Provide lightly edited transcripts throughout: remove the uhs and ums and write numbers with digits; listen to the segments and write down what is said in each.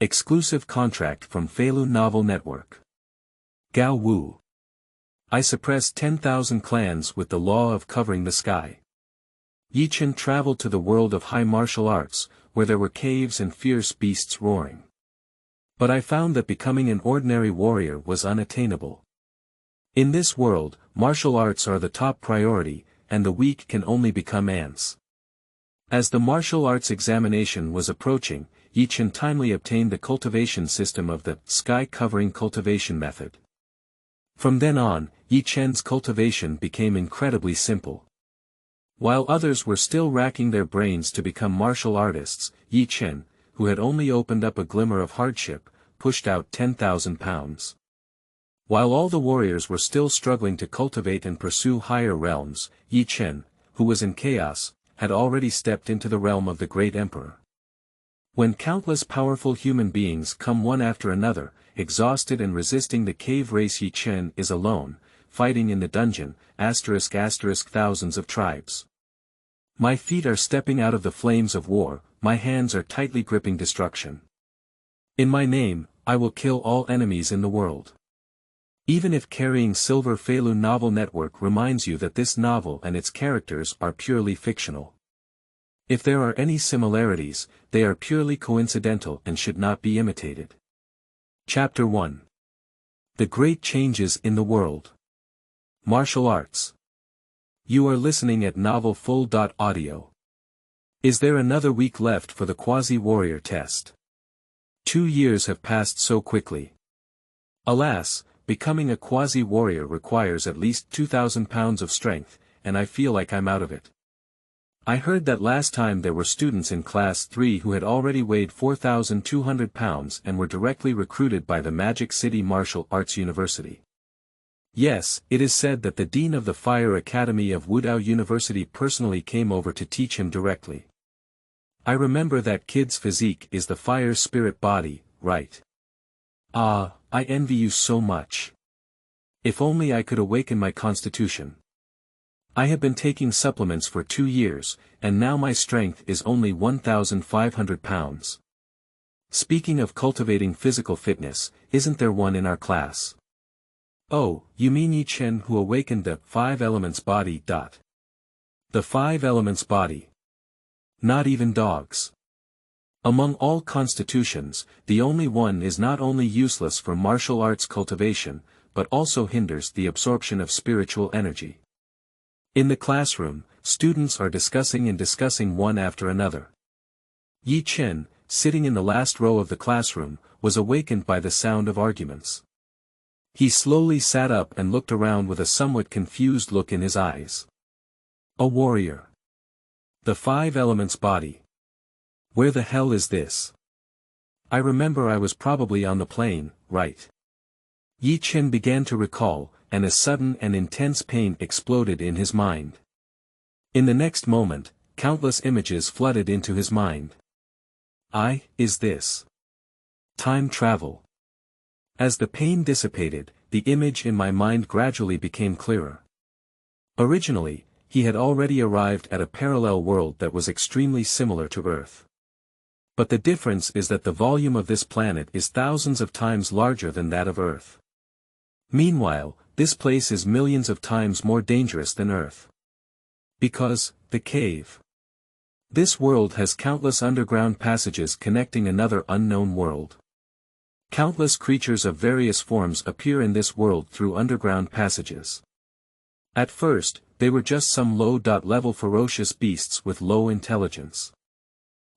Exclusive contract from Feilu Novel Network. Gao Wu. I suppress 10,000 clans with the law of covering the sky. Chen traveled to the world of high martial arts, where there were caves and fierce beasts roaring. But I found that becoming an ordinary warrior was unattainable. In this world, martial arts are the top priority, and the weak can only become ants. As the martial arts examination was approaching, Chen timely obtained the cultivation system of the Sky Covering Cultivation Method. From then on, Chen's cultivation became incredibly simple. While others were still racking their brains to become martial artists, Chen, who had only opened up a glimmer of hardship, pushed out 10,000 pounds. While all the warriors were still struggling to cultivate and pursue higher realms, Chen, who was in chaos, had already stepped into the realm of the great emperor. When countless powerful human beings come one after another, exhausted and resisting the cave race, Chen is alone, fighting in the dungeon, **** thousands of tribes. My feet are stepping out of the flames of war, my hands are tightly gripping destruction. In my name, I will kill all enemies in the world. Even if carrying silverFeilu Novel Network reminds you that this novel and its characters are purely fictional. If there are any similarities, they are purely coincidental and should not be imitated. Chapter 1. The Great Changes in the World. Martial Arts. You are listening at novelfull.audio. Is there another week left for the quasi-warrior test? 2 years have passed so quickly. Alas, becoming a quasi-warrior requires at least 2,000 pounds of strength, and I feel like I'm out of it. I heard that last time there were students in Class 3 who had already weighed 4,200 pounds and were directly recruited by the Magic City Martial Arts University. Yes, it is said that the Dean of the Fire Academy of Wudao University personally came over to teach him directly. I remember that kid's physique is the fire spirit body, right? Ah, I envy you so much. If only I could awaken my constitution. I have been taking supplements for 2 years, and now my strength is only 1,500 pounds. Speaking of cultivating physical fitness, isn't there one in our class? Oh, you mean Chen who awakened the 5 elements body. The 5 elements body. Not even dogs. Among all constitutions, the only one is not only useless for martial arts cultivation, but also hinders the absorption of spiritual energy. In the classroom, students are discussing one after another. Chen, sitting in the last row of the classroom, was awakened by the sound of arguments. He slowly sat up and looked around with a somewhat confused look in his eyes. A warrior. The 5 elements body. Where the hell is this? I remember I was probably on the plane, right? Chen began to recall, and a sudden and intense pain exploded in his mind. In the next moment, countless images flooded into his mind. Is this time travel? As the pain dissipated, the image in my mind gradually became clearer. Originally, he had already arrived at a parallel world that was extremely similar to Earth. But the difference is that the volume of this planet is thousands of times larger than that of Earth. Meanwhile, this place is millions of times more dangerous than Earth. Because, the cave. This world has countless underground passages connecting another unknown world. Countless creatures of various forms appear in this world through underground passages. At first, they were just some low-level ferocious beasts with low intelligence.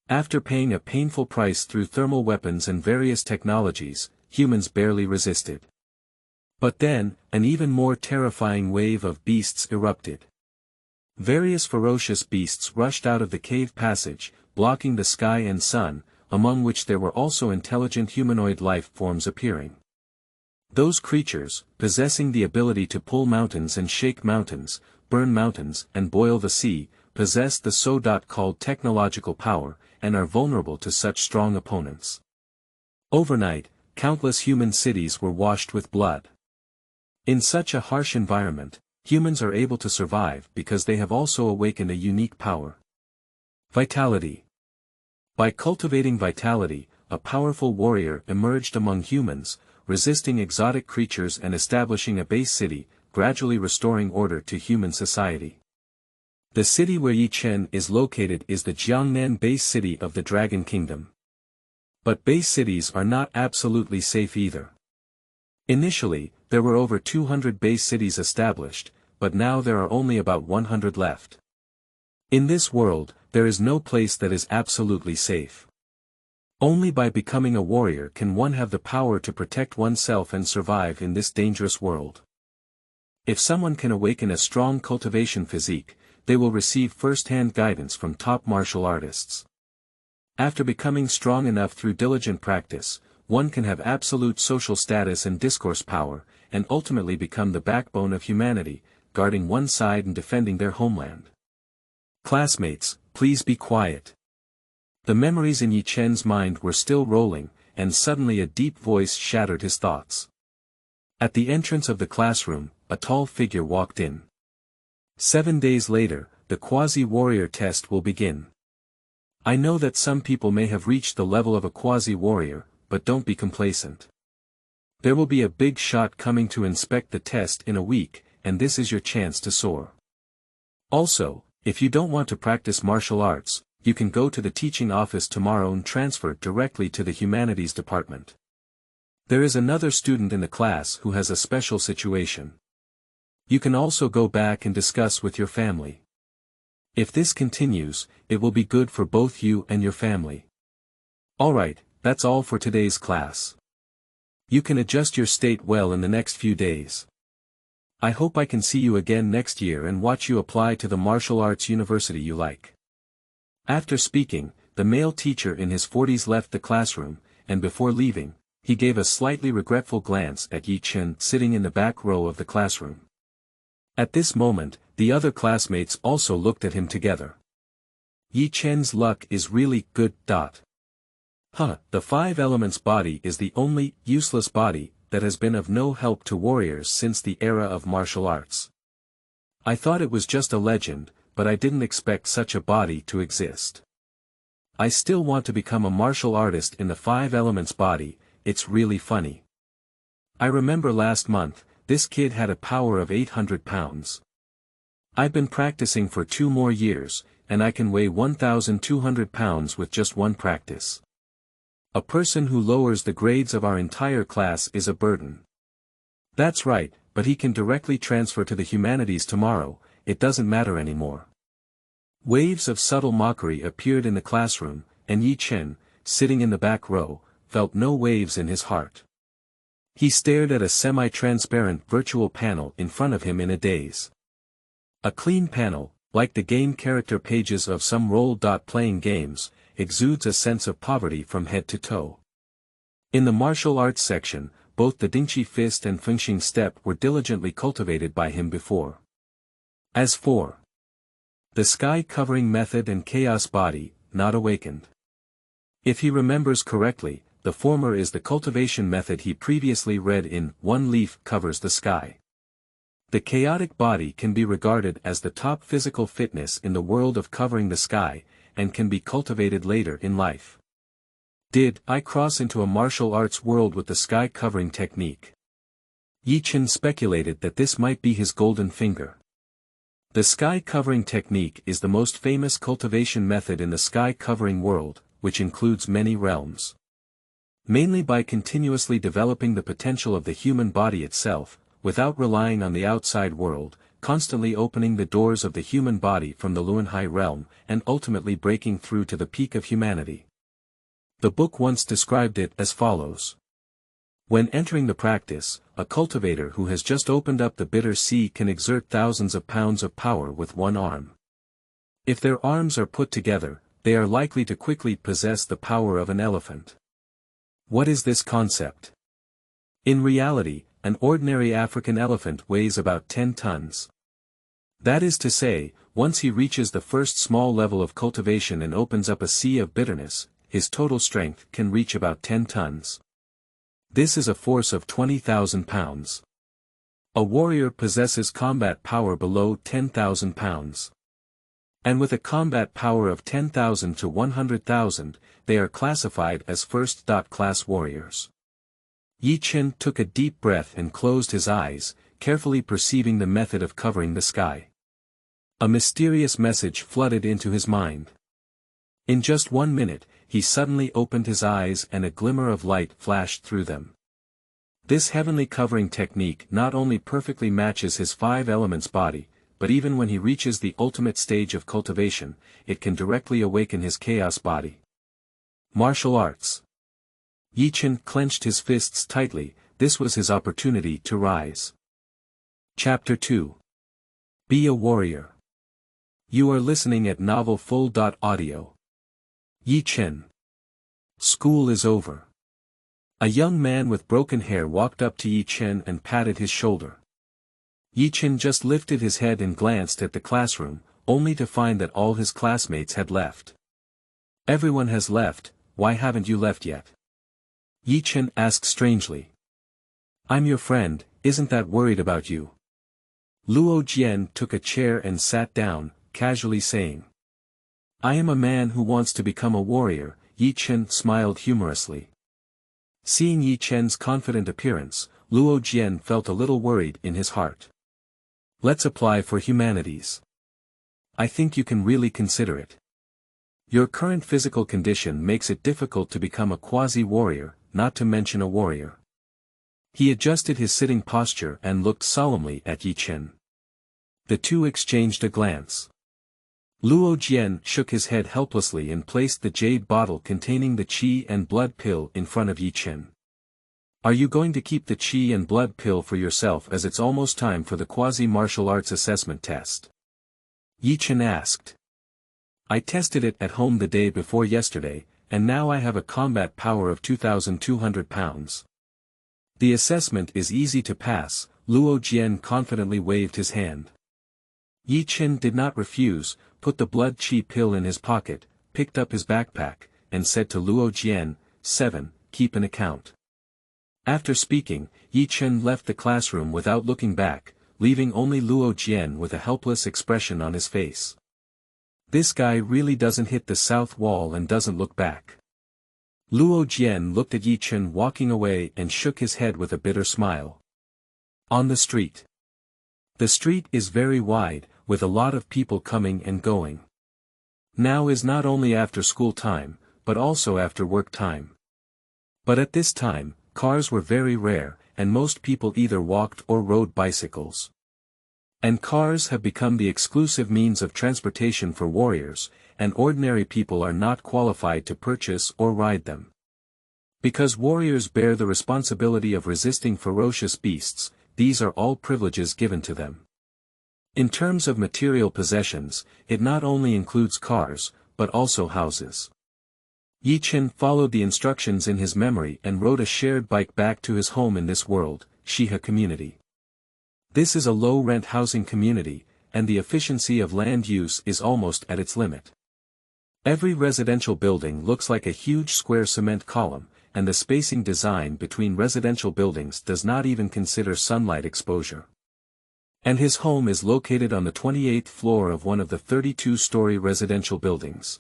After paying a painful price through thermal weapons and various technologies, humans barely resisted. But then, an even more terrifying wave of beasts erupted. Various ferocious beasts rushed out of the cave passage, blocking the sky and sun, among which there were also intelligent humanoid life forms appearing. Those creatures, possessing the ability to pull mountains and shake mountains, burn mountains and boil the sea, possess the so-called technological power, and are vulnerable to such strong opponents. Overnight, countless human cities were washed with blood. In such a harsh environment, humans are able to survive because they have also awakened a unique power. Vitality. By cultivating vitality, a powerful warrior emerged among humans, resisting exotic creatures and establishing a base city, gradually restoring order to human society. The city where Chen is located is the Jiangnan base city of the Dragon Kingdom. But base cities are not absolutely safe either. Initially, there were over 200 base cities established, but now there are only about 100 left. In this world, there is no place that is absolutely safe. Only by becoming a warrior can one have the power to protect oneself and survive in this dangerous world. If someone can awaken a strong cultivation physique, they will receive first-hand guidance from top martial artists. After becoming strong enough through diligent practice, one can have absolute social status and discourse power, and ultimately become the backbone of humanity, guarding one side and defending their homeland. Classmates, please be quiet. The memories in Yi Chen's mind were still rolling, and suddenly a deep voice shattered his thoughts. At the entrance of the classroom, a tall figure walked in. 7 days later, the quasi-warrior test will begin. I know that some people may have reached the level of a quasi-warrior, but don't be complacent. There will be a big shot coming to inspect the test in a week, and this is your chance to soar. Also, if you don't want to practice martial arts, you can go to the teaching office tomorrow and transfer directly to the humanities department. There is another student in the class who has a special situation. You can also go back and discuss with your family. If this continues, it will be good for both you and your family. Alright, that's all for today's class. You can adjust your state well in the next few days. I hope I can see you again next year and watch you apply to the martial arts university you like. After speaking, the male teacher in his 40s left the classroom, and before leaving, he gave a slightly regretful glance at Yi Chen sitting in the back row of the classroom. At this moment, the other classmates also looked at him together. Yi Chen's luck is really good. The 5 elements body is the only useless body that has been of no help to warriors since the era of martial arts. I thought it was just a legend, but I didn't expect such a body to exist. I still want to become a martial artist in the 5 elements body. It's really funny. I remember last month, this kid had a power of 800 pounds. I've been practicing for 2 more years, and I can weigh 1,200 pounds with just one practice. A person who lowers the grades of our entire class is a burden. That's right, but he can directly transfer to the humanities tomorrow, it doesn't matter anymore. Waves of subtle mockery appeared in the classroom, and Yi Chen, sitting in the back row, felt no waves in his heart. He stared at a semi-transparent virtual panel in front of him in a daze. A clean panel, like the game character pages of some role-playing games, exudes a sense of poverty from head to toe. In the martial arts section, both the Dingqi fist and Fengxing step were diligently cultivated by him before. As for the sky covering method and chaos body, not awakened. If he remembers correctly, the former is the cultivation method he previously read in One Leaf Covers the Sky. The chaotic body can be regarded as the top physical fitness in the world of covering the sky, and can be cultivated later in life. Did I cross into a martial arts world with the sky covering technique? Yi Chen speculated that this might be his golden finger. The sky covering technique is the most famous cultivation method in the sky covering world, which includes many realms. Mainly by continuously developing the potential of the human body itself, without relying on the outside world, constantly opening the doors of the human body from the Luanhai realm, and ultimately breaking through to the peak of humanity. The book once described it as follows. When entering the practice, a cultivator who has just opened up the bitter sea can exert thousands of pounds of power with one arm. If their arms are put together, they are likely to quickly possess the power of an elephant. What is this concept? In reality, an ordinary African elephant weighs about 10 tons. That is to say, once he reaches the first small level of cultivation and opens up a sea of bitterness, his total strength can reach about 10 tons. This is a force of 20,000 pounds. A warrior possesses combat power below 10,000 pounds. And with a combat power of 10,000 to 100,000, they are classified as first-class warriors. Chen took a deep breath and closed his eyes, carefully perceiving the method of covering the sky. A mysterious message flooded into his mind. In just 1 minute, he suddenly opened his eyes and a glimmer of light flashed through them. This heavenly covering technique not only perfectly matches his 5 elements body, but even when he reaches the ultimate stage of cultivation, it can directly awaken his chaos body. Martial arts. Chen clenched his fists tightly, this was his opportunity to rise. Chapter 2. Be a warrior. You are listening at novelfull.audio. Chen. School is over. A young man with broken hair walked up to Chen and patted his shoulder. Chen just lifted his head and glanced at the classroom, only to find that all his classmates had left. Everyone has left, why haven't you left yet? Chen asked strangely. I'm your friend, isn't that worried about you? Luo Jian took a chair and sat down, casually saying. I am a man who wants to become a warrior, Chen smiled humorously. Seeing Chen's confident appearance, Luo Jian felt a little worried in his heart. Let's apply for humanities. I think you can really consider it. Your current physical condition makes it difficult to become a quasi-warrior, not to mention a warrior. He adjusted his sitting posture and looked solemnly at Chen. The two exchanged a glance. Luo Jian shook his head helplessly and placed the jade bottle containing the qi and blood pill in front of Chen. Are you going to keep the qi and blood pill for yourself as it's almost time for the quasi-martial arts assessment test? Chen asked. I tested it at home the day before yesterday, and now I have a combat power of 2,200 pounds. The assessment is easy to pass, Luo Jian confidently waved his hand. Chen did not refuse, put the blood qi pill in his pocket, picked up his backpack, and said to Luo Jian, 7, keep an account. After speaking, Chen left the classroom without looking back, leaving only Luo Jian with a helpless expression on his face. This guy really doesn't hit the south wall and doesn't look back. Luo Jian looked at Chen walking away and shook his head with a bitter smile. On the street. The street is very wide, with a lot of people coming and going. Now is not only after school time, but also after work time. But at this time, cars were very rare, and most people either walked or rode bicycles. And cars have become the exclusive means of transportation for warriors, and ordinary people are not qualified to purchase or ride them. Because warriors bear the responsibility of resisting ferocious beasts, these are all privileges given to them. In terms of material possessions, it not only includes cars, but also houses. Chen followed the instructions in his memory and rode a shared bike back to his home in this world, Shiha community. This is a low-rent housing community, and the efficiency of land use is almost at its limit. Every residential building looks like a huge square cement column, and the spacing design between residential buildings does not even consider sunlight exposure. And his home is located on the 28th floor of one of the 32-story residential buildings.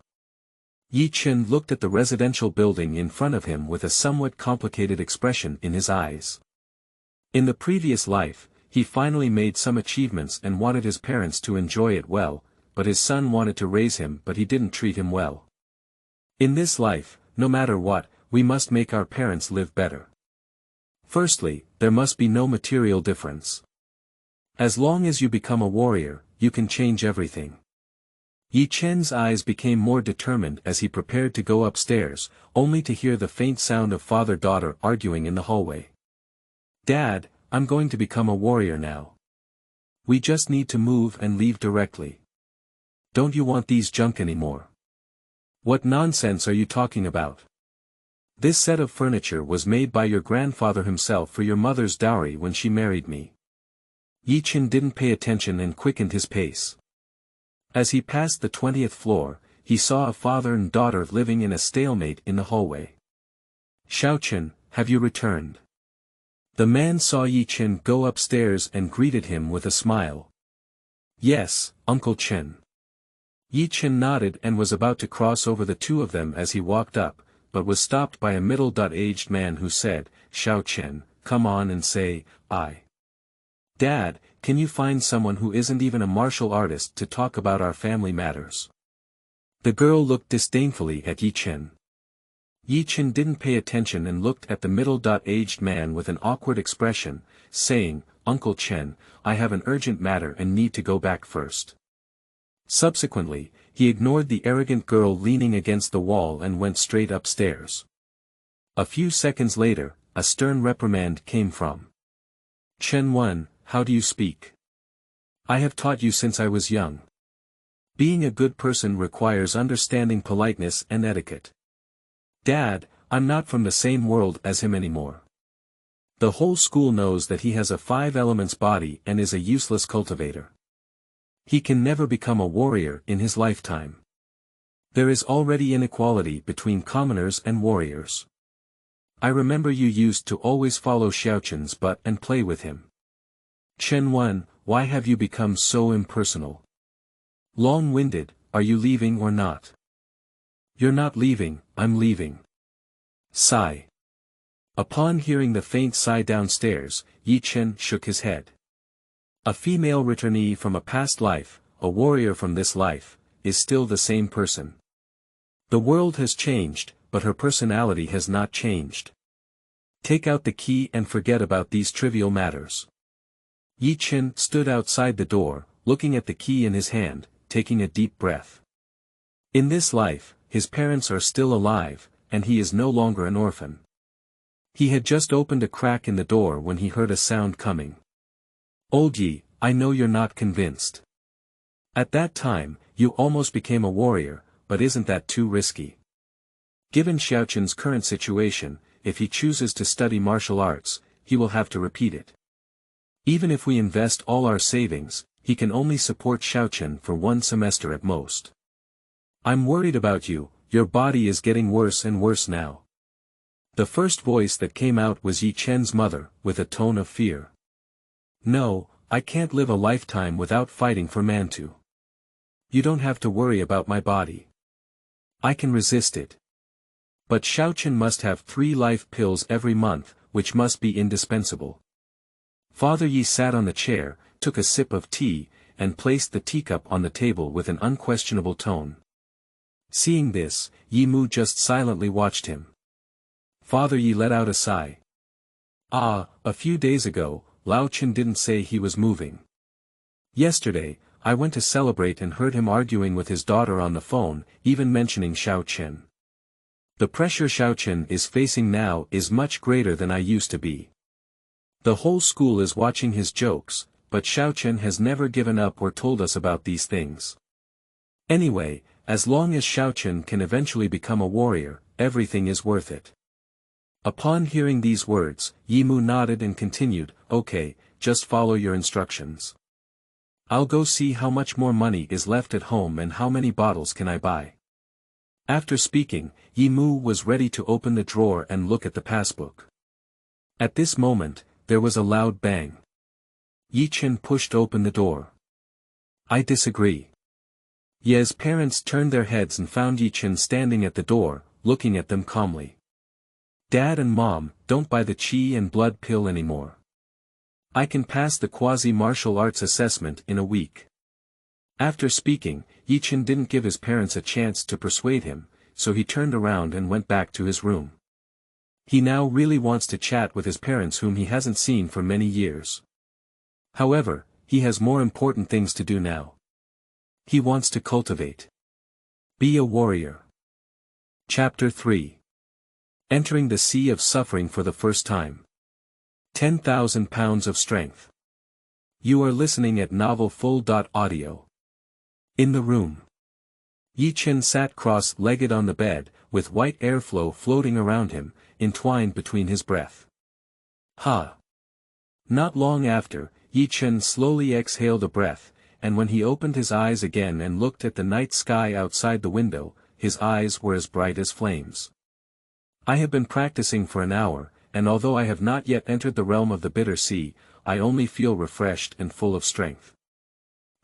Chen looked at the residential building in front of him with a somewhat complicated expression in his eyes. In the previous life, he finally made some achievements and wanted his parents to enjoy it well, but his son wanted to raise him but he didn't treat him well. In this life, no matter what, we must make our parents live better. Firstly, there must be no material difference. As long as you become a warrior, you can change everything. Chen's eyes became more determined as he prepared to go upstairs, only to hear the faint sound of father-daughter arguing in the hallway. Dad, I'm going to become a warrior now. We just need to move and leave directly. Don't you want these junk anymore? What nonsense are you talking about? This set of furniture was made by your grandfather himself for your mother's dowry when she married me. Chen didn't pay attention and quickened his pace. As he passed the 20th floor, he saw a father and daughter living in a stalemate in the hallway. Chen, have you returned? The man saw Chen go upstairs and greeted him with a smile. Yes, Uncle Chen. Chen nodded and was about to cross over the two of them as he walked up, but was stopped by a middle-aged man who said, "Xiao Chen, come on and say, I." "Dad, can you find someone who isn't even a martial artist to talk about our family matters?" The girl looked disdainfully at Chen. Chen didn't pay attention and looked at the middle-aged man with an awkward expression, saying, "Uncle Chen, I have an urgent matter and need to go back first." Subsequently, he ignored the arrogant girl leaning against the wall and went straight upstairs. A few seconds later, a stern reprimand came from Chen 1, "How do you speak? I have taught you since I was young. Being a good person requires understanding politeness and etiquette. Dad, I'm not from the same world as him anymore. The whole school knows that he has a 5 elements body and is a useless cultivator. He can never become a warrior in his lifetime. There is already inequality between commoners and warriors. I remember you used to always follow Xiaochen's butt and play with him. Chen 1, why have you become so impersonal? Long-winded, are you leaving or not?" "You're not leaving, I'm leaving." Sigh. Upon hearing the faint sigh downstairs, Chen shook his head. A female returnee from a past life, a warrior from this life, is still the same person. The world has changed, but her personality has not changed. Take out the key and forget about these trivial matters. Chen stood outside the door, looking at the key in his hand, taking a deep breath. In this life, his parents are still alive, and he is no longer an orphan. He had just opened a crack in the door when he heard a sound coming. "Old Yi, I know you're not convinced. At that time, you almost became a warrior, but isn't that too risky? Given Xiaochen's current situation, if he chooses to study martial arts, he will have to repeat it. Even if we invest all our savings, he can only support Xiaochen for 1 semester at most. I'm worried about you, your body is getting worse and worse now." The first voice that came out was Chen's mother, with a tone of fear. "No, I can't live a lifetime without fighting for Mantu. You don't have to worry about my body. I can resist it. But Xiaochen must have 3 life pills every month, which must be indispensable." Father Yi sat on the chair, took a sip of tea, and placed the teacup on the table with an unquestionable tone. Seeing this, Mu just silently watched him. Father Yi let out a sigh. A few days ago, Lao Chen didn't say he was moving. Yesterday, I went to celebrate and heard him arguing with his daughter on the phone, even mentioning Xiaochen. The pressure Xiaochen is facing now is much greater than I used to be. The whole school is watching his jokes, but Xiaochen has never given up or told us about these things. Anyway, as long as Xiaochen can eventually become a warrior, everything is worth it. Upon hearing these words, Mu nodded and continued, "Okay, just follow your instructions. I'll go see how much more money is left at home and how many bottles can I buy." After speaking, Mu was ready to open the drawer and look at the passbook. At this moment, there was a loud bang. Chen pushed open the door. "I disagree." Ye's parents turned their heads and found Chen standing at the door, looking at them calmly. "Dad and Mom, don't buy the qi and blood pill anymore. I can pass the quasi-martial arts assessment in a week." After speaking, Chen didn't give his parents a chance to persuade him, so he turned around and went back to his room. He now really wants to chat with his parents whom he hasn't seen for many years. However, he has more important things to do now. He wants to cultivate. Be a warrior. Chapter 3. Entering the Sea of Suffering for the First Time. 10,000 pounds of strength. You are listening at novelfull.audio. In the room. Chen sat cross-legged on the bed, with white airflow floating around him, entwined between his breath. Not long after, Chen slowly exhaled a breath, and when he opened his eyes again and looked at the night sky outside the window, his eyes were as bright as flames. "I have been practicing for an hour, and although I have not yet entered the realm of the bitter sea, I only feel refreshed and full of strength."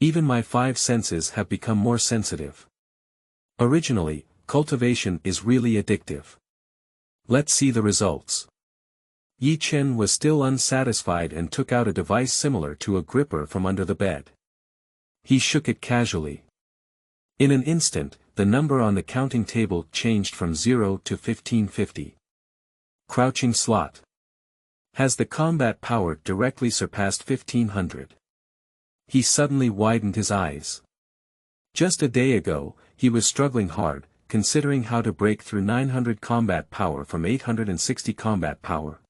Even my five senses have become more sensitive. Originally, cultivation is really addictive. Let's see the results. Chen was still unsatisfied and took out a device similar to a gripper from under the bed. He shook it casually. In an instant, the number on the counting table changed from 0 to 1550. Crouching slot. Has the combat power directly surpassed 1500? He suddenly widened his eyes. Just a day ago, he was struggling hard, considering how to break through 900 combat power from 860 combat power.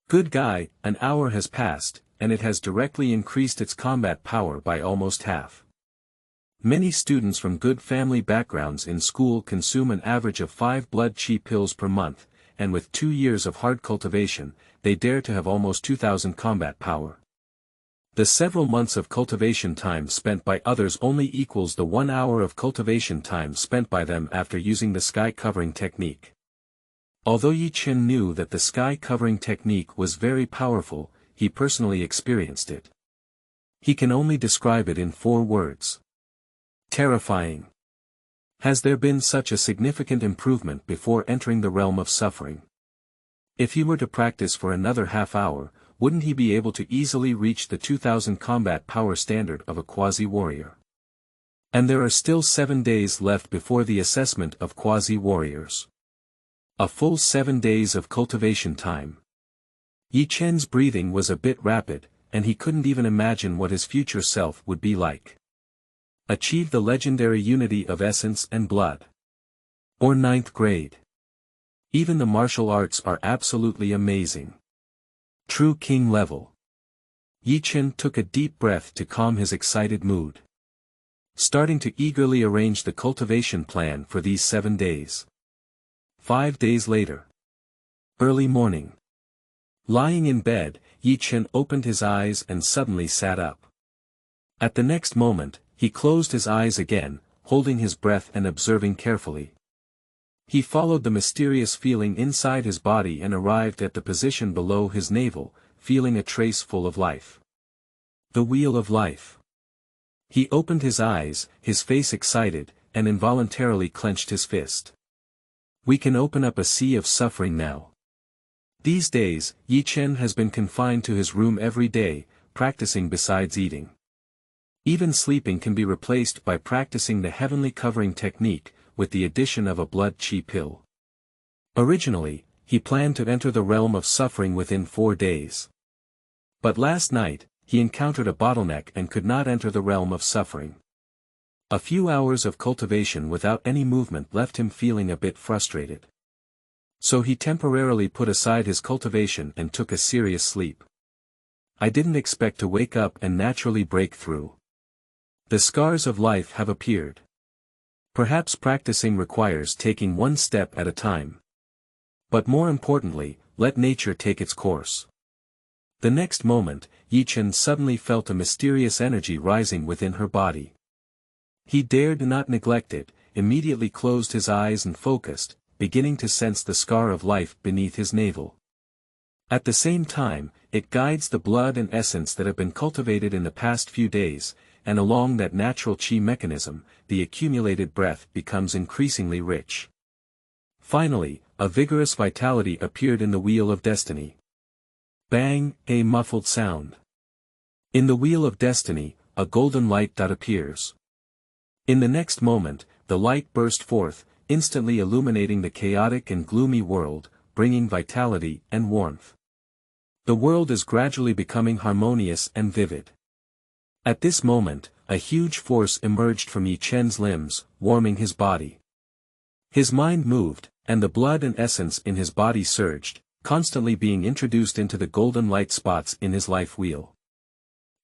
Good guy, an hour has passed, and it has directly increased its combat power by almost half. Many students from good family backgrounds in school consume an average of 5 blood chi pills per month, and with 2 years of hard cultivation, they dare to have almost 2000 combat power. The several months of cultivation time spent by others only equals the 1 hour of cultivation time spent by them after using the sky covering technique. Although Chen knew that the sky covering technique was very powerful, he personally experienced it. He can only describe it in 4 words. Terrifying. Has there been such a significant improvement before entering the realm of suffering? If he were to practice for another half hour, wouldn't he be able to easily reach the 2000 combat power standard of a quasi-warrior? And there are still 7 days left before the assessment of quasi-warriors. A full 7 days of cultivation time. Chen's breathing was a bit rapid, and he couldn't even imagine what his future self would be like. Achieve the legendary unity of essence and blood. Or 9th grade. Even the martial arts are absolutely amazing. True king level. Chen took a deep breath to calm his excited mood. Starting to eagerly arrange the cultivation plan for these 7 days. 5 days later. Early morning. Lying in bed, Chen opened his eyes and suddenly sat up. At the next moment, he closed his eyes again, holding his breath and observing carefully. He followed the mysterious feeling inside his body and arrived at the position below his navel, feeling a trace full of life. The wheel of life. He opened his eyes, his face excited, and involuntarily clenched his fist. We can open up a sea of suffering now. These days, Chen has been confined to his room every day, practicing besides eating. Even sleeping can be replaced by practicing the heavenly covering technique, with the addition of a blood chi pill. Originally, he planned to enter the realm of suffering within 4 days. But last night, he encountered a bottleneck and could not enter the realm of suffering. A few hours of cultivation without any movement left him feeling a bit frustrated. So he temporarily put aside his cultivation and took a serious sleep. I didn't expect to wake up and naturally break through. The scars of life have appeared. Perhaps practicing requires taking 1 step at a time. But more importantly, let nature take its course. The next moment, Chen suddenly felt a mysterious energy rising within her body. He dared not neglect it, immediately closed his eyes and focused, beginning to sense the scar of life beneath his navel. At the same time, it guides the blood and essence that have been cultivated in the past few days, and along that natural chi mechanism, the accumulated breath becomes increasingly rich. Finally, a vigorous vitality appeared in the wheel of destiny. Bang, a muffled sound. In the wheel of destiny, a golden light dot appears. In the next moment, the light burst forth, instantly illuminating the chaotic and gloomy world, bringing vitality and warmth. The world is gradually becoming harmonious and vivid. At this moment, a huge force emerged from Chen's limbs, warming his body. His mind moved, and the blood and essence in his body surged, constantly being introduced into the golden light spots in his life wheel.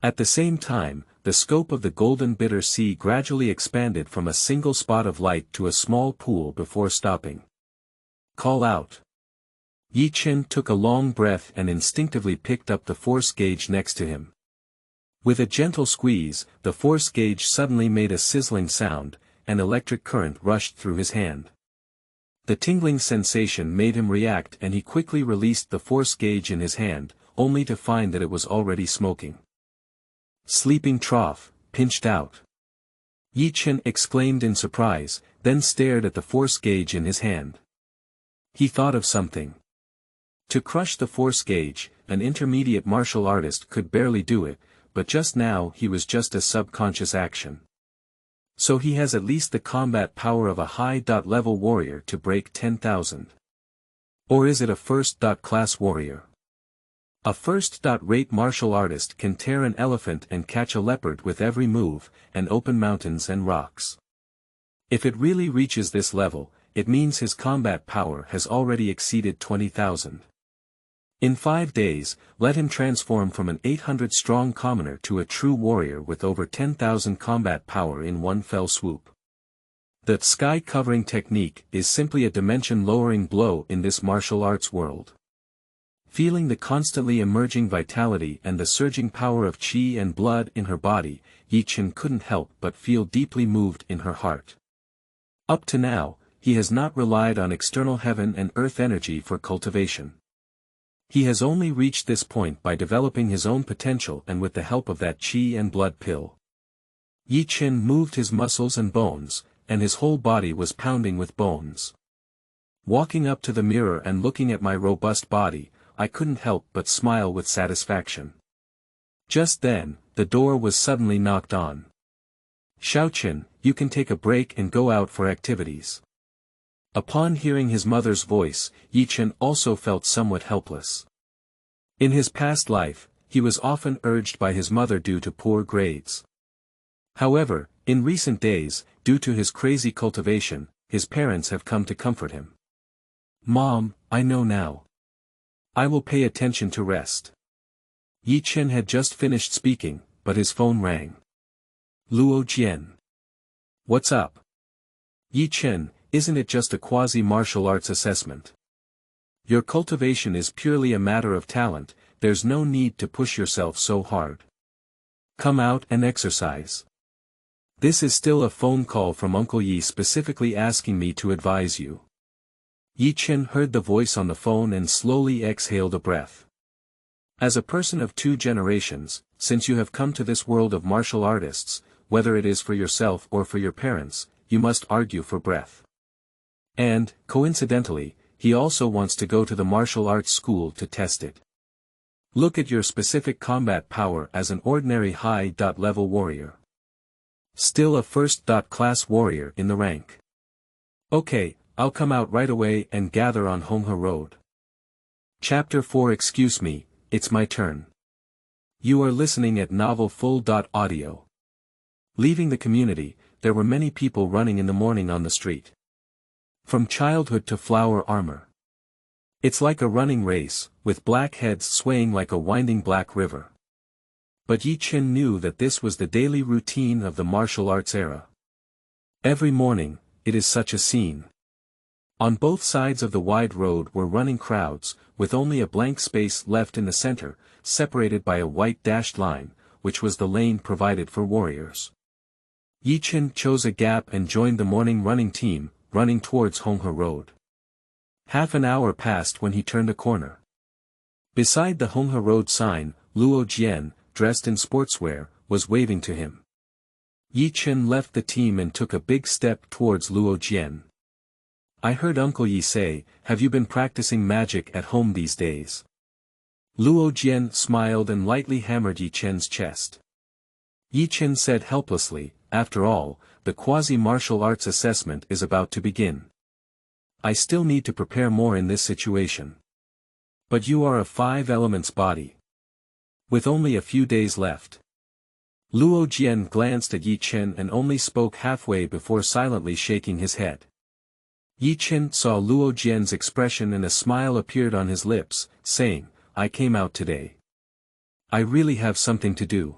At the same time, the scope of the golden bitter sea gradually expanded from a single spot of light to a small pool before stopping. Call out. Chen took a long breath and instinctively picked up the force gauge next to him. With a gentle squeeze, the force gauge suddenly made a sizzling sound, and electric current rushed through his hand. The tingling sensation made him react and he quickly released the force gauge in his hand, only to find that it was already smoking. Sleeping trough, pinched out. Yi Chen exclaimed in surprise, then stared at the force gauge in his hand. He thought of something. To crush the force gauge, an intermediate martial artist could barely do it, but just now he was just a subconscious action. So he has at least the combat power of a high-level warrior to break 10,000. Or is it a first-class warrior? A first-rate martial artist can tear an elephant and catch a leopard with every move, and open mountains and rocks. If it really reaches this level, it means his combat power has already exceeded 20,000. In 5 days, let him transform from an 800-strong commoner to a true warrior with over 10,000 combat power in one fell swoop. The sky covering technique is simply a dimension-lowering blow in this martial arts world. Feeling the constantly emerging vitality and the surging power of qi and blood in her body, Yi Chen couldn't help but feel deeply moved in her heart. Up to now, he has not relied on external heaven and earth energy for cultivation. He has only reached this point by developing his own potential and with the help of that qi and blood pill. Yi Chen moved his muscles and bones, and his whole body was pounding with bones. Walking up to the mirror and looking at my robust body, I couldn't help but smile with satisfaction. Just then, the door was suddenly knocked on. "Xiaochen, you can take a break and go out for activities." Upon hearing his mother's voice, Yi Chen also felt somewhat helpless. In his past life, he was often urged by his mother due to poor grades. However, in recent days, due to his crazy cultivation, his parents have come to comfort him. "Mom, I know now. I will pay attention to rest." Yi Chen had just finished speaking, but his phone rang. "Luo Jian. What's up?" "Yi Chen, isn't it just a quasi-martial arts assessment? Your cultivation is purely a matter of talent, there's no need to push yourself so hard. Come out and exercise. This is still a phone call from Uncle Yi specifically asking me to advise you." Yi Chen heard the voice on the phone and slowly exhaled a breath. As a person of 2 generations, since you have come to this world of martial artists, whether it is for yourself or for your parents, you must argue for breath. And, coincidentally, he also wants to go to the martial arts school to test it. Look at your specific combat power as an ordinary high-level warrior. Still a first-class warrior in the rank. Okay, I'll come out right away and gather on Honghe Road. Chapter 4. Excuse me, it's my turn. You are listening at Novel Full.audio. Leaving the community, there were many people running in the morning on the street. From childhood to flower armor. It's like a running race, with black heads swaying like a winding black river. But Yi Chen knew that this was the daily routine of the martial arts era. Every morning, it is such a scene. On both sides of the wide road were running crowds, with only a blank space left in the center, separated by a white dashed line, which was the lane provided for warriors. Yi Chen chose a gap and joined the morning running team, running towards Honghe Road. Half an hour passed when he turned a corner. Beside the Honghe Road sign, Luo Jian, dressed in sportswear, was waving to him. Yi Chen left the team and took a big step towards Luo Jian. "I heard Uncle Yi say, have you been practicing magic at home these days?" Luo Jian smiled and lightly hammered Yi Chen's chest. Yi Chen said helplessly, "After all, the quasi-martial arts assessment is about to begin. I still need to prepare more in this situation. But you are a 5 elements body. With only a few days left." Luo Jian glanced at Yi Chen and only spoke halfway before silently shaking his head. Yi Chen saw Luo Jian's expression and a smile appeared on his lips, saying, "I came out today. I really have something to do.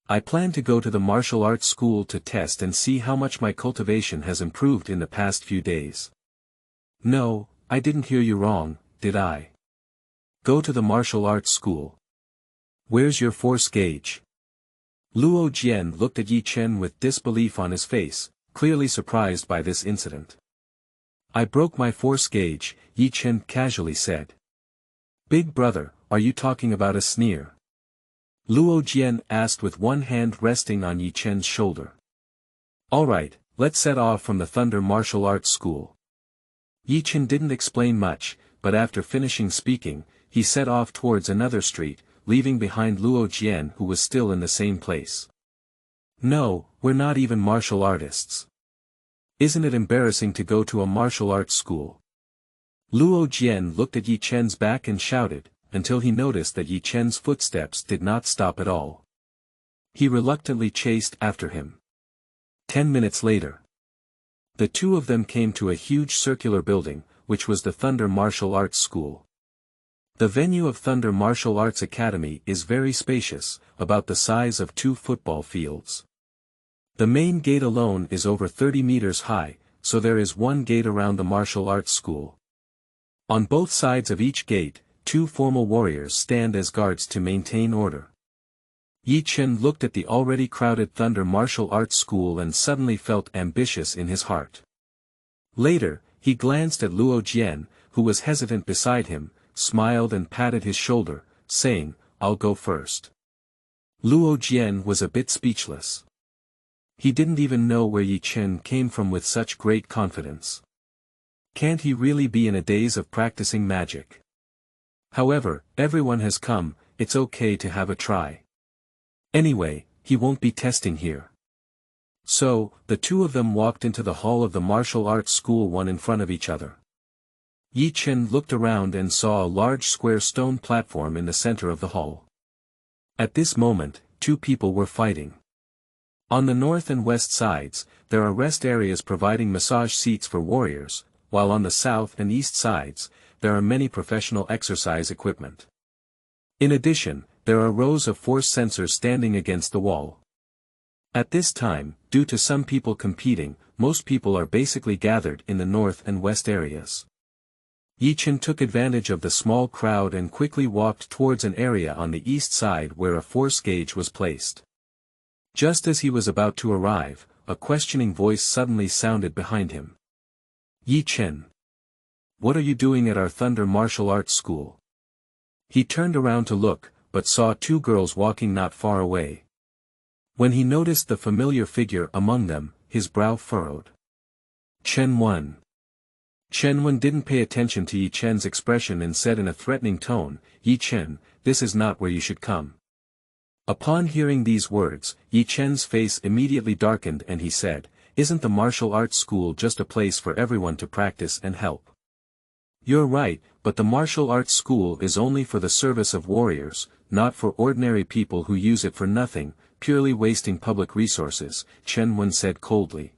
I plan to go to the martial arts school to test and see how much my cultivation has improved in the past few days." "No, I didn't hear you wrong, did I? Go to the martial arts school. Where's your force gauge?" Luo Jian looked at Yi Chen with disbelief on his face, clearly surprised by this incident. "I broke my force gauge," Yi Chen casually said. "Big brother, are you talking about a sneer?" Luo Jian asked with one hand resting on Yi Chen's shoulder. Alright, let's set off from the Thunder Martial Arts School. Yi Chen didn't explain much, but after finishing speaking, he set off towards another street, leaving behind Luo Jian who was still in the same place. No, we're not even martial artists. Isn't it embarrassing to go to a martial arts school? Luo Jian looked at Yi Chen's back and shouted, until he noticed that Yi Chen's footsteps did not stop at all. He reluctantly chased after him. 10 minutes later, the two of them came to a huge circular building, which was the Thunder Martial Arts School. The venue of Thunder Martial Arts Academy is very spacious, about the size of 2 football fields. The main gate alone is over 30 meters high, so there is one gate around the martial arts school. On both sides of each gate, 2 formal warriors stand as guards to maintain order. Yi Chen looked at the already crowded Thunder Martial Arts School and suddenly felt ambitious in his heart. Later, he glanced at Luo Jian, who was hesitant beside him, smiled and patted his shoulder, saying, "I'll go first." Luo Jian was a bit speechless. He didn't even know where Yi Chen came from with such great confidence. Can't he really be in a daze of practicing magic? However, everyone has come, it's okay to have a try. Anyway, he won't be testing here. So, the two of them walked into the hall of the martial arts school one in front of each other. Yi Chen looked around and saw a large square stone platform in the center of the hall. At this moment, 2 people were fighting. On the north and west sides, there are rest areas providing massage seats for warriors, while on the south and east sides, there are many professional exercise equipment. In addition, there are rows of force sensors standing against the wall. At this time, due to some people competing, most people are basically gathered in the north and west areas. Yi Chen took advantage of the small crowd and quickly walked towards an area on the east side where a force gauge was placed. Just as he was about to arrive, a questioning voice suddenly sounded behind him. "Yi Chen. What are you doing at our Thunder Martial Arts School?" He turned around to look, but saw 2 girls walking not far away. When he noticed the familiar figure among them, his brow furrowed. Chen Wen. Chen Wen didn't pay attention to Yi Chen's expression and said in a threatening tone, "Yi Chen, this is not where you should come." Upon hearing these words, Yi Chen's face immediately darkened and he said, "Isn't the martial arts school just a place for everyone to practice and help?" "You're right, but the martial arts school is only for the service of warriors, not for ordinary people who use it for nothing, purely wasting public resources," Chen Wen said coldly.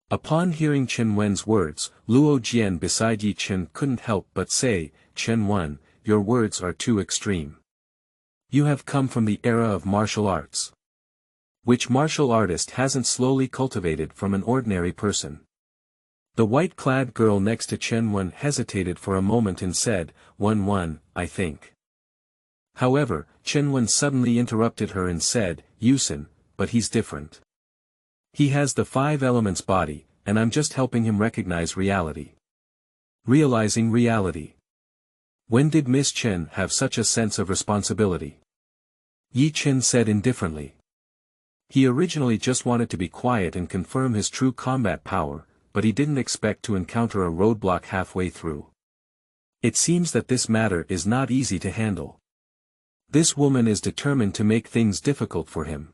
Upon hearing Chen Wen's words, Luo Jian beside Yi Chen couldn't help but say, "Chen Wen, your words are too extreme. You have come from the era of martial arts. Which martial artist hasn't slowly cultivated from an ordinary person?" The white-clad girl next to Chen Wen hesitated for a moment and said, "Wen, I think." However, Chen Wen suddenly interrupted her and said, "Yusin, but he's different. He has the 5 elements body, and I'm just helping him recognize reality." Realizing reality. When did Miss Chen have such a sense of responsibility? Yi Chen said indifferently. He originally just wanted to be quiet and confirm his true combat power, but he didn't expect to encounter a roadblock halfway through. It seems that this matter is not easy to handle. This woman is determined to make things difficult for him.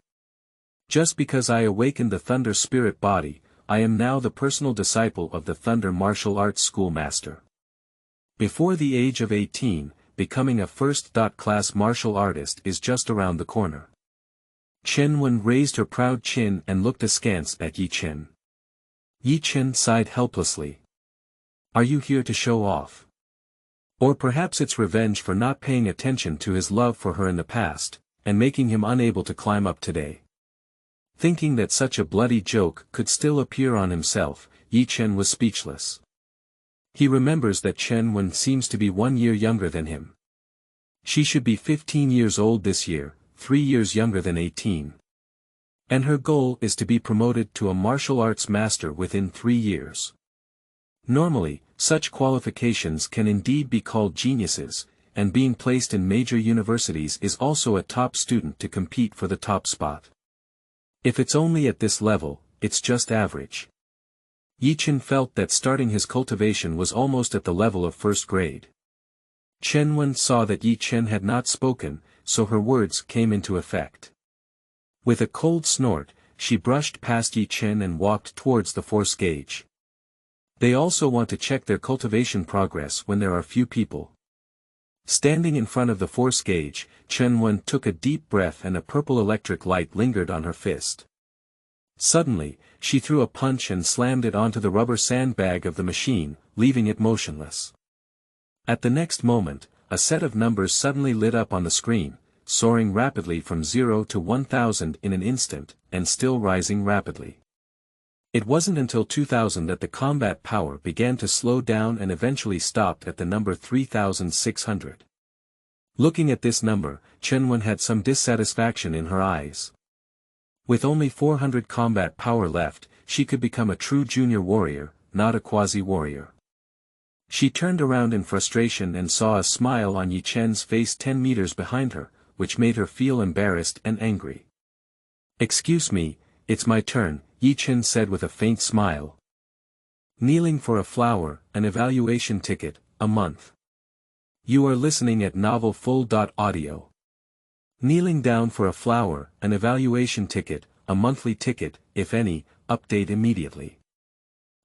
Just because I awakened the Thunder Spirit body, I am now the personal disciple of the Thunder Martial Arts Schoolmaster. Before the age of 18, becoming a first-class martial artist is just around the corner. Chen Wen raised her proud chin and looked askance at Yi Chen. Yi Chen sighed helplessly. "Are you here to show off? Or perhaps it's revenge for not paying attention to his love for her in the past, and making him unable to climb up today?" Thinking that such a bloody joke could still appear on himself, Yi Chen was speechless. He remembers that Chen Wen seems to be 1 year younger than him. She should be 15 years old this year, 3 years younger than 18. And her goal is to be promoted to a martial arts master within 3 years. Normally, such qualifications can indeed be called geniuses, and being placed in major universities is also a top student to compete for the top spot. If it's only at this level, it's just average. Chen felt that starting his cultivation was almost at the level of first grade. Chen saw that Chen had not spoken, so her words came into effect. With a cold snort, she brushed past Chen and walked towards the force gauge. They also want to check their cultivation progress when there are few people. Standing in front of the force gauge, Chen took a deep breath and a purple electric light lingered on her fist. Suddenly, she threw a punch and slammed it onto the rubber sandbag of the machine, leaving it motionless. At the next moment, a set of numbers suddenly lit up on the screen, soaring rapidly from 0 to 1000 in an instant, and still rising rapidly. It wasn't until 2000 that the combat power began to slow down and eventually stopped at the number 3600. Looking at this number, Chen had some dissatisfaction in her eyes. With only 400 combat power left, she could become a true junior warrior, not a quasi-warrior. She turned around in frustration and saw a smile on Chen's face 10 meters behind her, which made her feel embarrassed and angry. "Excuse me, it's my turn," Chen said with a faint smile. Kneeling for a flower, an evaluation ticket, a month. You are listening at Novel Full.audio. Kneeling down for a flower, an evaluation ticket, a monthly ticket, if any, update immediately.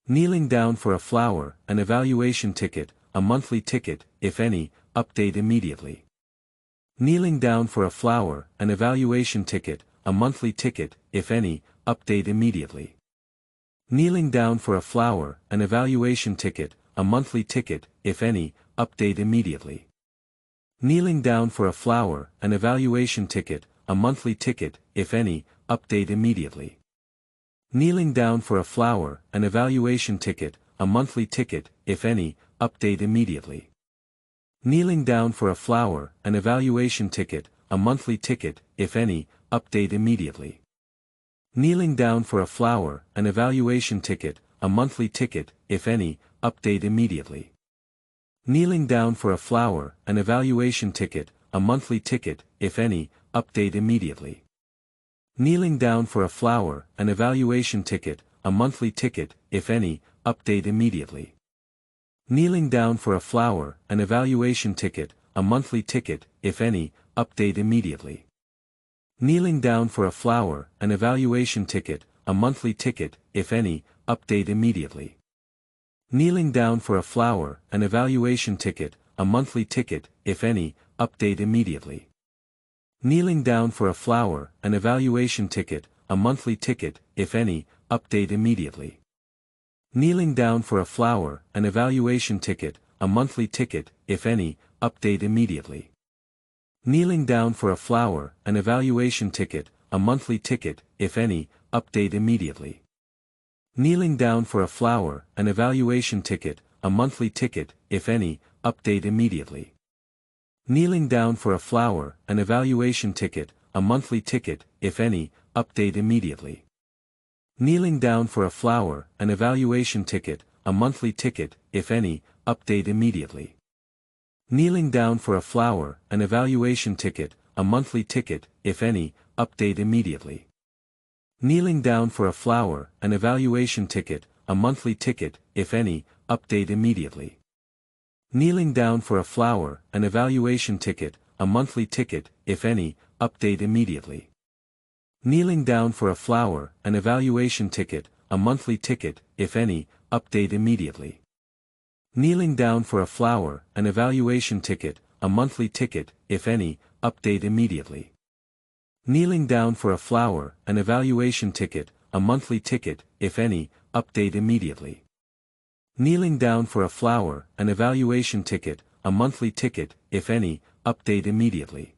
Kneeling down for a flower, an evaluation ticket, a monthly ticket, if any, update immediately. Kneeling down for a flower, an evaluation ticket, a monthly ticket, if any, update immediately. Kneeling down for a flower, an evaluation ticket, a monthly ticket, if any, update immediately. Kneeling down for a flower, an evaluation ticket, a monthly ticket, if any, update immediately. Kneeling down for a flower, an evaluation ticket, a monthly ticket, if any, update immediately. Kneeling down for a flower, an evaluation ticket, a monthly ticket, if any, update immediately. Kneeling down for a flower, an evaluation ticket, a monthly ticket, if any, update immediately. Kneeling down for a flower, an evaluation ticket, a monthly ticket, if any, update immediately. Kneeling down for a flower, an evaluation ticket, a monthly ticket, if any, update immediately. Kneeling down for a flower, an evaluation ticket, a monthly ticket, if any, update immediately. Kneeling down for a flower, an evaluation ticket, a monthly ticket, if any, update immediately. Kneeling down for a flower, an evaluation ticket, a monthly ticket, if any, update immediately. Kneeling down for a flower, an evaluation ticket, a monthly ticket, if any, update immediately. Kneeling down for a flower, an evaluation ticket, a monthly ticket, if any, update immediately. Kneeling down for a flower, an evaluation ticket, a monthly ticket, if any, update immediately. Kneeling down for a flower, an evaluation ticket, a monthly ticket, if any, update immediately. Kneeling down for a flower, an evaluation ticket, a monthly ticket, if any, update immediately. Kneeling down for a flower, an evaluation ticket, a monthly ticket, if any, update immediately. Kneeling down for a flower, an evaluation ticket, a monthly ticket, if any, update immediately. Kneeling down for a flower, an evaluation ticket, a monthly ticket, if any, update immediately. Kneeling down for a flower, an evaluation ticket, a monthly ticket, if any, update immediately. Kneeling down for a flower, an evaluation ticket, a monthly ticket, if any, update immediately. Kneeling down for a flower, an evaluation ticket, a monthly ticket, if any, update immediately. Kneeling down for a flower, an evaluation ticket, a monthly ticket, if any, update immediately. Kneeling down for a flower, an evaluation ticket, a monthly ticket, if any, update immediately.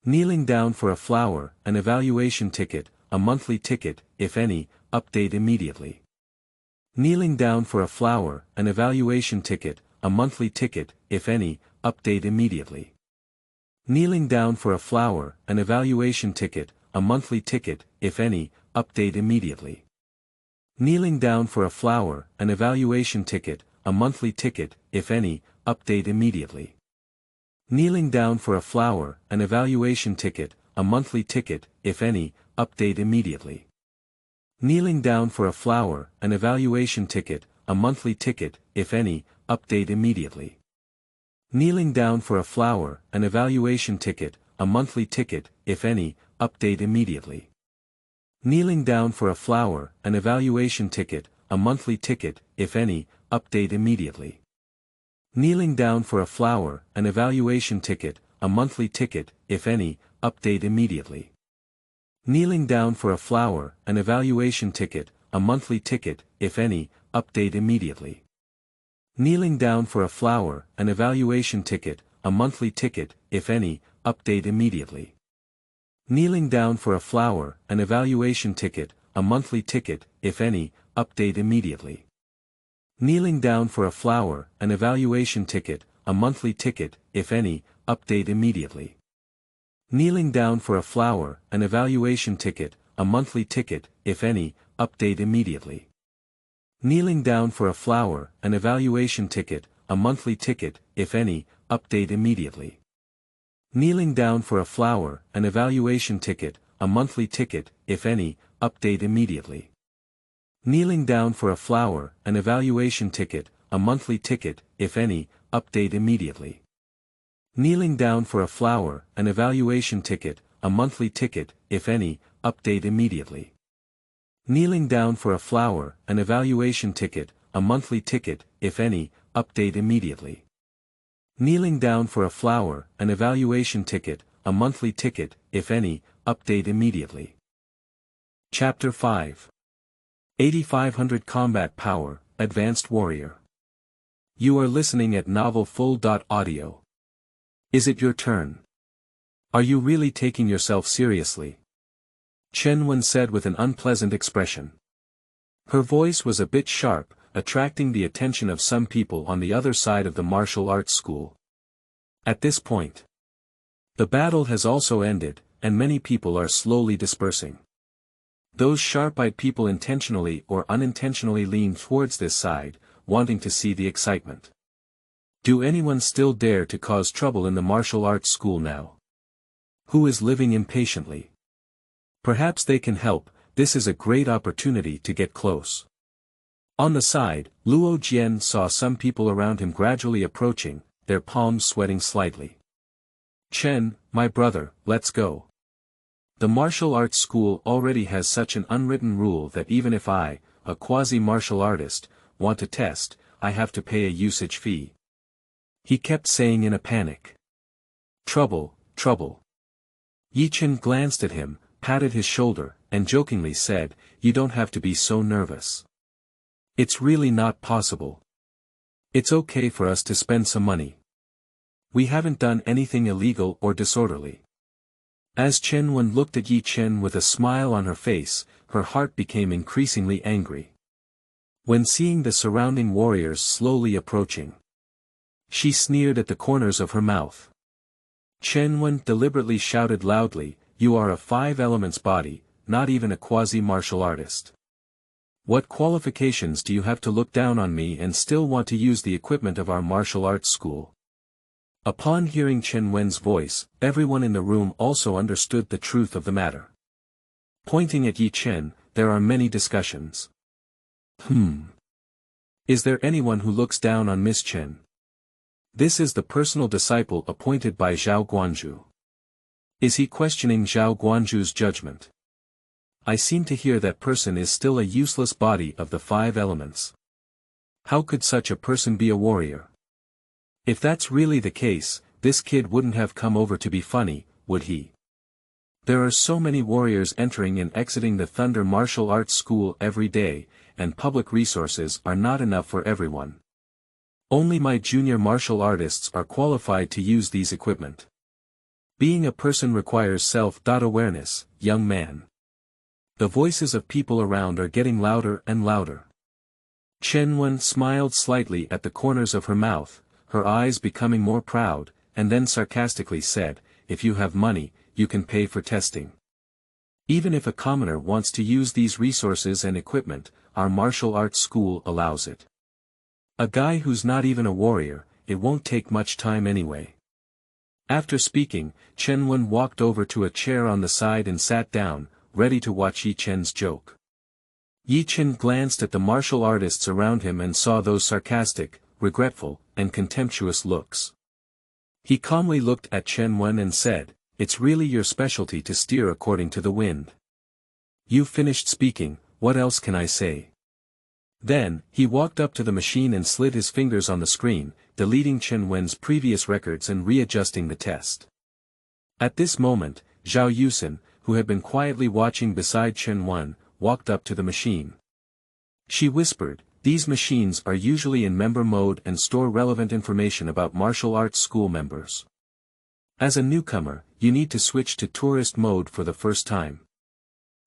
Kneeling down for a flower, an evaluation ticket, a monthly ticket, if any, update immediately. Kneeling down for a flower, an evaluation ticket, a monthly ticket, if any, update immediately. Kneeling down for a flower, an evaluation ticket, a monthly ticket, if any, update immediately. Kneeling down for a flower, an evaluation ticket, a monthly ticket, if any, update immediately. Kneeling down for a flower, an evaluation ticket, a monthly ticket, if any, update immediately. Kneeling down for a flower, an evaluation ticket, a monthly ticket, if any, update immediately. Kneeling down for a flower, an evaluation ticket, a monthly ticket, if any, update immediately. Kneeling down for a flower, an evaluation ticket, a monthly ticket, if any, update immediately. Kneeling down for a flower, an evaluation ticket, a monthly ticket, if any, update immediately. Kneeling down for a flower, an evaluation ticket, a monthly ticket, if any, update immediately. Kneeling down for a flower, an evaluation ticket, a monthly ticket, if any, update immediately. Kneeling down for a flower, an evaluation ticket, a monthly ticket, if any, update immediately. Kneeling down for a flower, an evaluation ticket, a monthly ticket, if any, update immediately. Kneeling down for a flower, an evaluation ticket, a monthly ticket, if any, update immediately. Kneeling down for a flower, an evaluation ticket, a monthly ticket, if any, update immediately. Kneeling down for a flower, an evaluation ticket, a monthly ticket, if any, update immediately. Kneeling down for a flower, an evaluation ticket, a monthly ticket, if any, update immediately. Kneeling down for a flower, an evaluation ticket, a monthly ticket, if any, update immediately. Kneeling down for a flower, an evaluation ticket, a monthly ticket, if any, update immediately. Kneeling down for a flower, an evaluation ticket, a monthly ticket, if any, update immediately. Chapter 5. 8500 Combat Power, Advanced Warrior. You are listening at novelfull.audio. Is it your turn? Are you really taking yourself seriously? Chen Wen said with an unpleasant expression. Her voice was a bit sharp, attracting the attention of some people on the other side of the martial arts school. At this point, the battle has also ended, and many people are slowly dispersing. Those sharp-eyed people intentionally or unintentionally lean towards this side, wanting to see the excitement. Do anyone still dare to cause trouble in the martial arts school now? Who is living impatiently? Perhaps they can help. This is a great opportunity to get close. On the side, Luo Jian saw some people around him gradually approaching, their palms sweating slightly. Chen, my brother, let's go. The martial arts school already has such an unwritten rule that even if I, a quasi-martial artist, want to test, I have to pay a usage fee. He kept saying in a panic. Trouble, trouble. Yi Chen glanced at him, patted his shoulder, and jokingly said, You don't have to be so nervous. It's really not possible. It's okay for us to spend some money. We haven't done anything illegal or disorderly. As Chen Wen looked at Yi Chen with a smile on her face, her heart became increasingly angry. When seeing the surrounding warriors slowly approaching, she sneered at the corners of her mouth. Chen Wen deliberately shouted loudly, You are a 5 elements body, not even a quasi-martial artist. What qualifications do you have to look down on me and still want to use the equipment of our martial arts school? Upon hearing Chen Wen's voice, everyone in the room also understood the truth of the matter. Pointing at Yi Chen, there are many discussions. Is there anyone who looks down on Miss Chen? This is the personal disciple appointed by Zhao Guanzhu. Is he questioning Zhao Guanzhu's judgment? I seem to hear that person is still a useless body of the 5 elements. How could such a person be a warrior? If that's really the case, this kid wouldn't have come over to be funny, would he? There are so many warriors entering and exiting the Thunder Martial Arts School every day, and public resources are not enough for everyone. Only my junior martial artists are qualified to use these equipment. Being a person requires self-awareness, young man. The voices of people around are getting louder and louder. Chen Wen smiled slightly at the corners of her mouth, her eyes becoming more proud, and then sarcastically said, If you have money, you can pay for testing. Even if a commoner wants to use these resources and equipment, our martial arts school allows it. A guy who's not even a warrior, it won't take much time anyway. After speaking, Chen Wen walked over to a chair on the side and sat down, ready to watch Yi Chen's joke. Yi Chen glanced at the martial artists around him and saw those sarcastic, regretful, and contemptuous looks. He calmly looked at Chen Wen and said, "It's really your specialty to steer according to the wind. You've finished speaking, what else can I say?" Then, he walked up to the machine and slid his fingers on the screen, deleting Chen Wen's previous records and readjusting the test. At this moment, Zhao Yusen, who had been quietly watching beside Chen Wen, walked up to the machine. She whispered, "These machines are usually in member mode and store relevant information about martial arts school members. As a newcomer, you need to switch to tourist mode for the first time."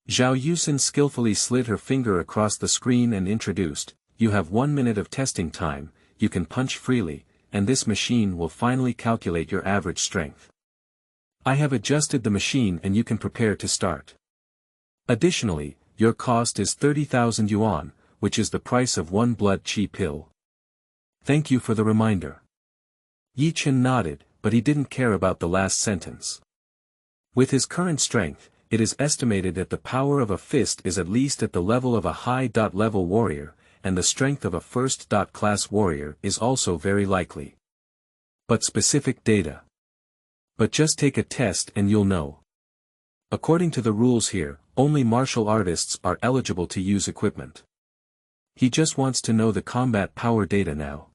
Zhao Yusen skillfully slid her finger across the screen and introduced, "You have 1 minute of testing time, you can punch freely, and this machine will finally calculate your average strength. I have adjusted the machine and you can prepare to start. Additionally, your cost is 30,000 yuan, which is the price of 1 blood qi pill. Thank you for the reminder." Yi Chen nodded, but he didn't care about the last sentence. With his current strength, it is estimated that the power of a fist is at least at the level of a high-level warrior, and the strength of a first-class warrior is also very likely. But specific data. But just take a test and you'll know. According to the rules here, only martial artists are eligible to use equipment. He just wants to know the combat power data now.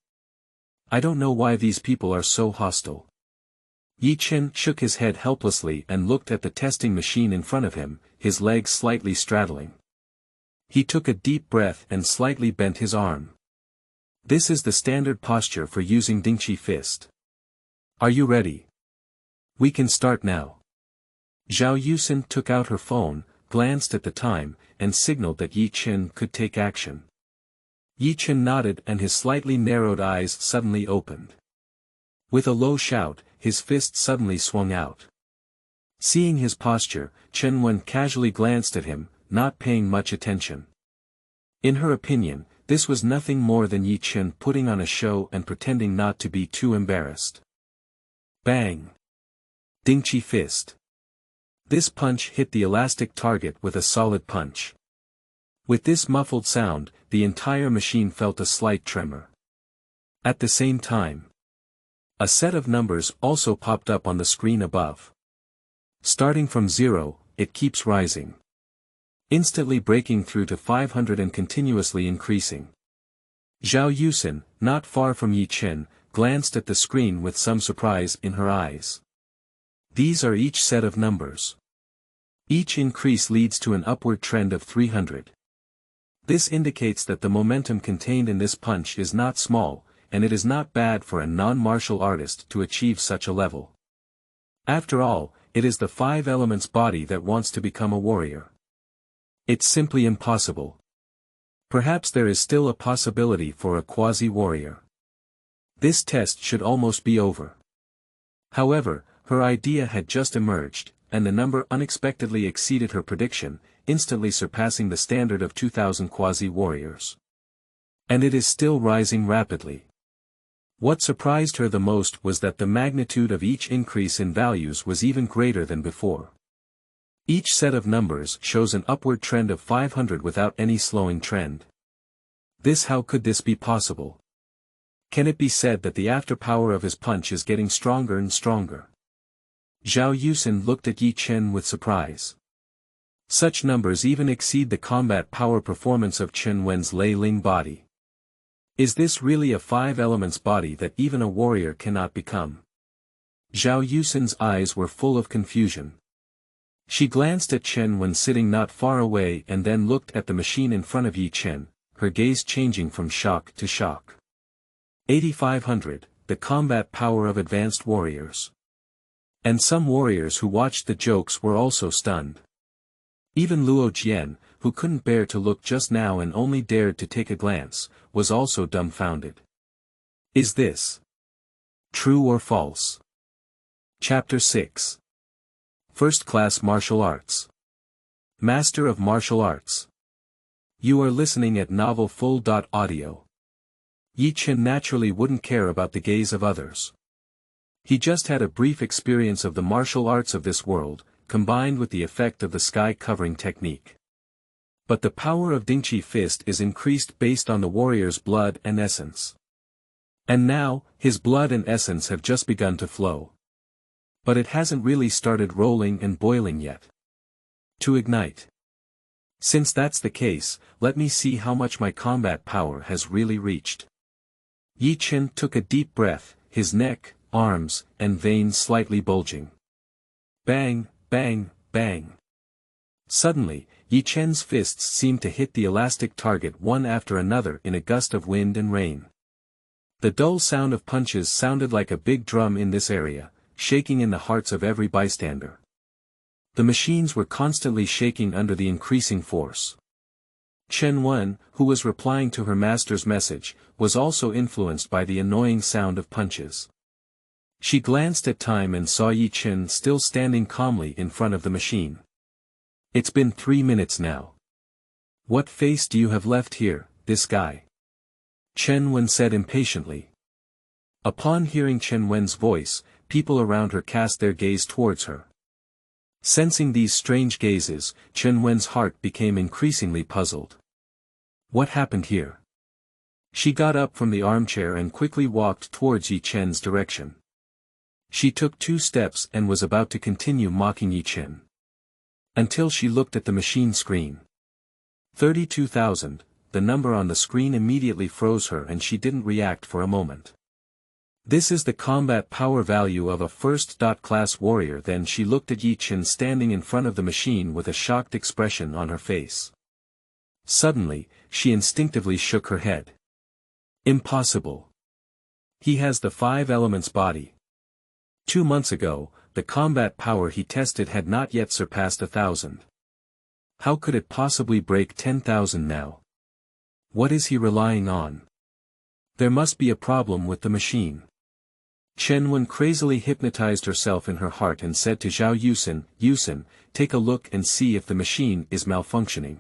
I don't know why these people are so hostile. Yi Chen shook his head helplessly and looked at the testing machine in front of him, his legs slightly straddling. He took a deep breath and slightly bent his arm. This is the standard posture for using Dingqi fist. Are you ready? We can start now. Zhao Yusen took out her phone, glanced at the time, and signaled that Yi Chen could take action. Yi Chen nodded and his slightly narrowed eyes suddenly opened. With a low shout, his fist suddenly swung out. Seeing his posture, Chen Wen casually glanced at him, not paying much attention. In her opinion, this was nothing more than Yi Chen putting on a show and pretending not to be too embarrassed. Bang! Dingqi fist. This punch hit the elastic target with a solid punch. With this muffled sound, the entire machine felt a slight tremor. At the same time, a set of numbers also popped up on the screen above. Starting from 0, it keeps rising. Instantly breaking through to 500 and continuously increasing. Zhao Yusen, not far from Yi Chen, glanced at the screen with some surprise in her eyes. These are each set of numbers. Each increase leads to an upward trend of 300. This indicates that the momentum contained in this punch is not small, and it is not bad for a non-martial artist to achieve such a level. After all, it is the 5 elements body that wants to become a warrior. It's simply impossible. Perhaps there is still a possibility for a quasi-warrior. This test should almost be over. However, her idea had just emerged, and the number unexpectedly exceeded her prediction, instantly surpassing the standard of 2,000 quasi-warriors. And it is still rising rapidly. What surprised her the most was that the magnitude of each increase in values was even greater than before. Each set of numbers shows an upward trend of 500 without any slowing trend. How could this be possible? Can it be said that the afterpower of his punch is getting stronger and stronger? Zhao Yusen looked at Yi Chen with surprise. Such numbers even exceed the combat power performance of Chen Wen's Lei Ling body. Is this really a 5 elements body that even a warrior cannot become? Zhao Yusen's eyes were full of confusion. She glanced at Chen Wen sitting not far away and then looked at the machine in front of Yi Chen, her gaze changing from shock to shock. 8,500, the combat power of advanced warriors. And some warriors who watched the jokes were also stunned. Even Luo Jian, who couldn't bear to look just now and only dared to take a glance, was also dumbfounded. Is this true or false? Chapter 6. First-class martial arts. Master of martial arts. You are listening at novelfull.audio. Yi Chen naturally wouldn't care about the gaze of others. He just had a brief experience of the martial arts of this world, combined with the effect of the sky covering technique. But the power of Dingqi fist is increased based on the warrior's blood and essence. And now, his blood and essence have just begun to flow. But it hasn't really started rolling and boiling yet. To ignite. Since that's the case, let me see how much my combat power has really reached. Chen took a deep breath, his neck, arms, and veins slightly bulging. Bang, bang, bang. Suddenly, Chen's fists seemed to hit the elastic target one after another in a gust of wind and rain. The dull sound of punches sounded like a big drum in this area, shaking in the hearts of every bystander. The machines were constantly shaking under the increasing force. Chen Wen, who was replying to her master's message, was also influenced by the annoying sound of punches. She glanced at time and saw Chen still standing calmly in front of the machine. It's been 3 minutes now. What face do you have left here, this guy? Chen Wen said impatiently. Upon hearing Chen Wen's voice, people around her cast their gaze towards her. Sensing these strange gazes, Chen Wen's heart became increasingly puzzled. What happened here? She got up from the armchair and quickly walked towards Chen's direction. She took 2 steps and was about to continue mocking Chen. Until she looked at the machine screen. 32,000, the number on the screen immediately froze her and she didn't react for a moment. This is the combat power value of a first-class warrior. Then she looked at Chen standing in front of the machine with a shocked expression on her face. Suddenly, she instinctively shook her head. Impossible. He has the 5 elements body. 2 months ago, the combat power he tested had not yet surpassed 1,000. How could it possibly break 10,000 now? What is he relying on? There must be a problem with the machine. Chen Wen crazily hypnotized herself in her heart and said to Zhao Yusen, "Yusen, take a look and see if the machine is malfunctioning."